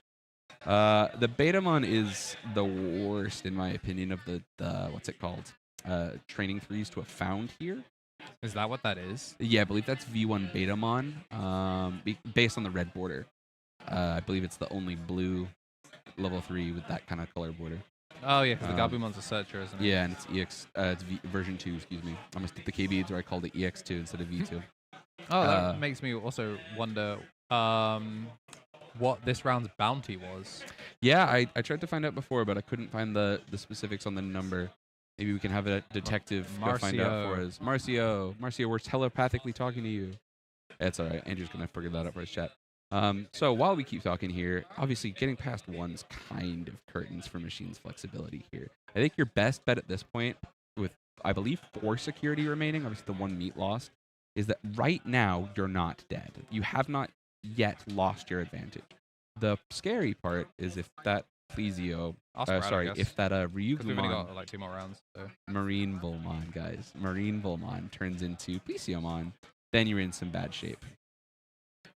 The Betamon is the worst, in my opinion, of the what's it called? Training 3s to have found here. Is that what that is? Yeah, I believe that's V1 Betamon, based on the red border. I believe it's the only blue level 3 with that kind of color border. Oh yeah, because the Gabumon's a searcher, isn't it? Yeah, and it's version 2, excuse me. I must did the KB beads where I called it EX2 instead of V2. Oh, that makes me also wonder what this round's bounty was. Yeah, I tried to find out before, but I couldn't find the specifics on the number. Maybe we can have a detective go find out for us. Marcio, we're telepathically talking to you. It's all right. Andrew's going to figure that out for his chat. So while we keep talking here, obviously getting past 1's kind of curtains for Machine's flexibility here. I think your best bet at this point, with I believe 4 security remaining, obviously the 1 meat lost, is that right now you're not dead. You have not yet lost your advantage. The scary part is if that Plesio, if that Ryugumon, we've only got like 2 more rounds. So. Marine Volmon, guys, Marine Volmon turns into Plesiomon, then you're in some bad shape.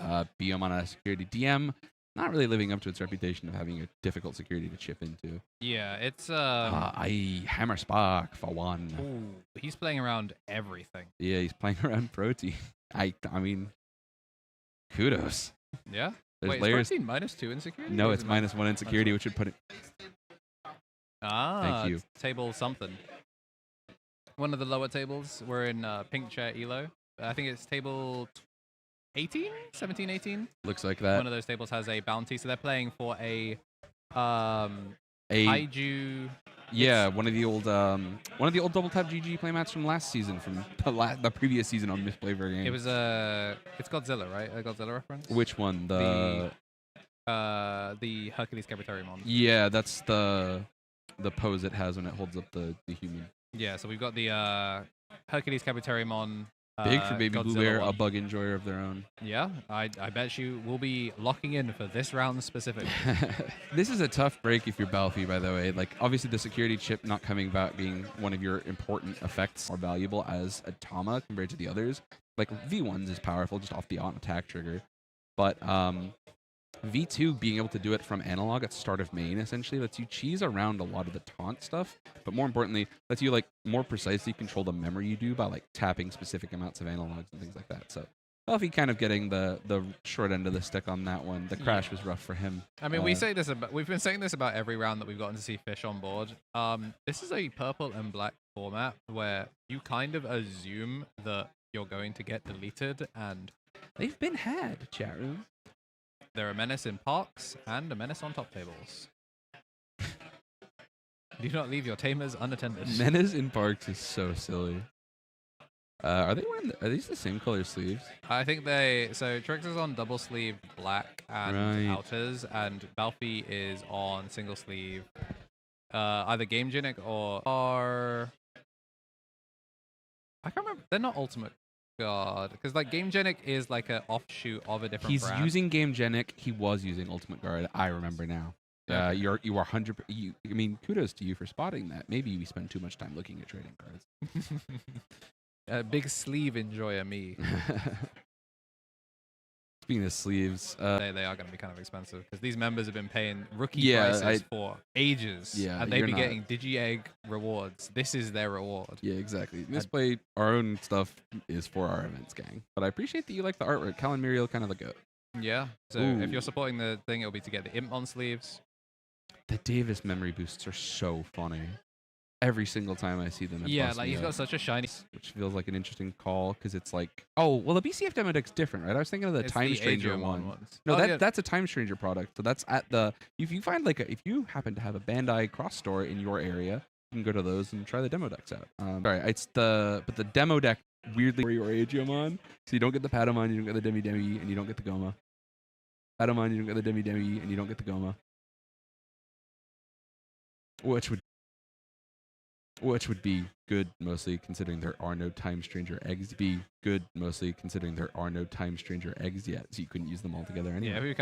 Biomon out of security. DM not really living up to its reputation of having a difficult security to chip into. Yeah, it's I Hammer Spark for 1. Ooh, he's playing around everything. Yeah, he's playing around Protein. I mean, kudos. Yeah. There's Wait, layers. is Protein -2 in security? No, it's -1 in security, which would put it. Thank you. Table something. One of the lower tables. We're in pink chair Elo. I think it's table 18, 17, 18. Looks like that. One of those tables has a bounty, so they're playing for a Kaiju. Yeah, one of the old double tap GG playmats from last season, from the previous season on Misplay game. It was it's Godzilla, right? A Godzilla reference. Which one? The Hercules Cabritarimon. Yeah, that's the pose it has when it holds up the human. Yeah, so we've got the Hercules Kabuterimon. Big for Baby Blue Godzilla Bear, a one. bug enjoyer of their own. Yeah, I bet you will be locking in for this round specifically. This is a tough break if you're Balfi, by the way. Like, obviously, the security chip not coming back being one of your important effects are valuable as a Tama compared to the others. Like, V1's is powerful just off the on-attack trigger. But V2 being able to do it from analog at start of main essentially lets you cheese around a lot of the taunt stuff, but more importantly, lets you like more precisely control the memory you do by like tapping specific amounts of analogs and things like that. So Balfi kind of getting the short end of the stick on that one. The crash was rough for him. I mean, we've been saying this about every round that we've gotten to see Fish on board. This is a purple and black format where you kind of assume that you're going to get deleted, and they've been had, chat room. They're a menace in parks and a menace on top tables. Do not leave your tamers unattended. Menace in parks is so silly. Are these the same color sleeves? I think so Trix is on double sleeve black and outers, and Balfi is on single sleeve, either GameGenic or I can't remember. They're not Ultimate Guard, because like GameGenic is like an offshoot of a different brand. He's using GameGenic. He was using Ultimate Guard. I remember now. Okay. You are 100. I mean, kudos to you for spotting that. Maybe we spend too much time looking at trading cards. Big sleeve enjoyer me. Speaking of sleeves, they are going to be kind of expensive because these members have been paying rookie prices for ages. Yeah, and they've been getting Digi-Egg rewards. This is their reward. Yeah, exactly. Misplay, our own stuff is for our events, gang. But I appreciate that you like the artwork. Cal and Muriel, kind of the goat. Yeah. So if you're supporting the thing, it'll be to get the Impmon sleeves. The Davis memory boosts are so funny. Every single time I see them, like he's got such a shiny, which feels like an interesting call because it's like, oh, well, the BCF demo deck's different, right? I was thinking of the Time Stranger one. No, that's a Time Stranger product. So that's at the if you find if you happen to have a Bandai cross store in your area, you can go to those and try the demo decks out. Sorry, it's the demo deck weirdly for your Aegiomon, so you don't get the Patamon, you don't get the Demi, and you don't get the Goma. Patamon, you don't get the Demi, and you don't get the Goma. Which would be good, mostly considering there are no Time Stranger eggs. Be good, mostly considering there are no Time Stranger eggs yet, so you couldn't use them all together anyway. Yeah, we kind of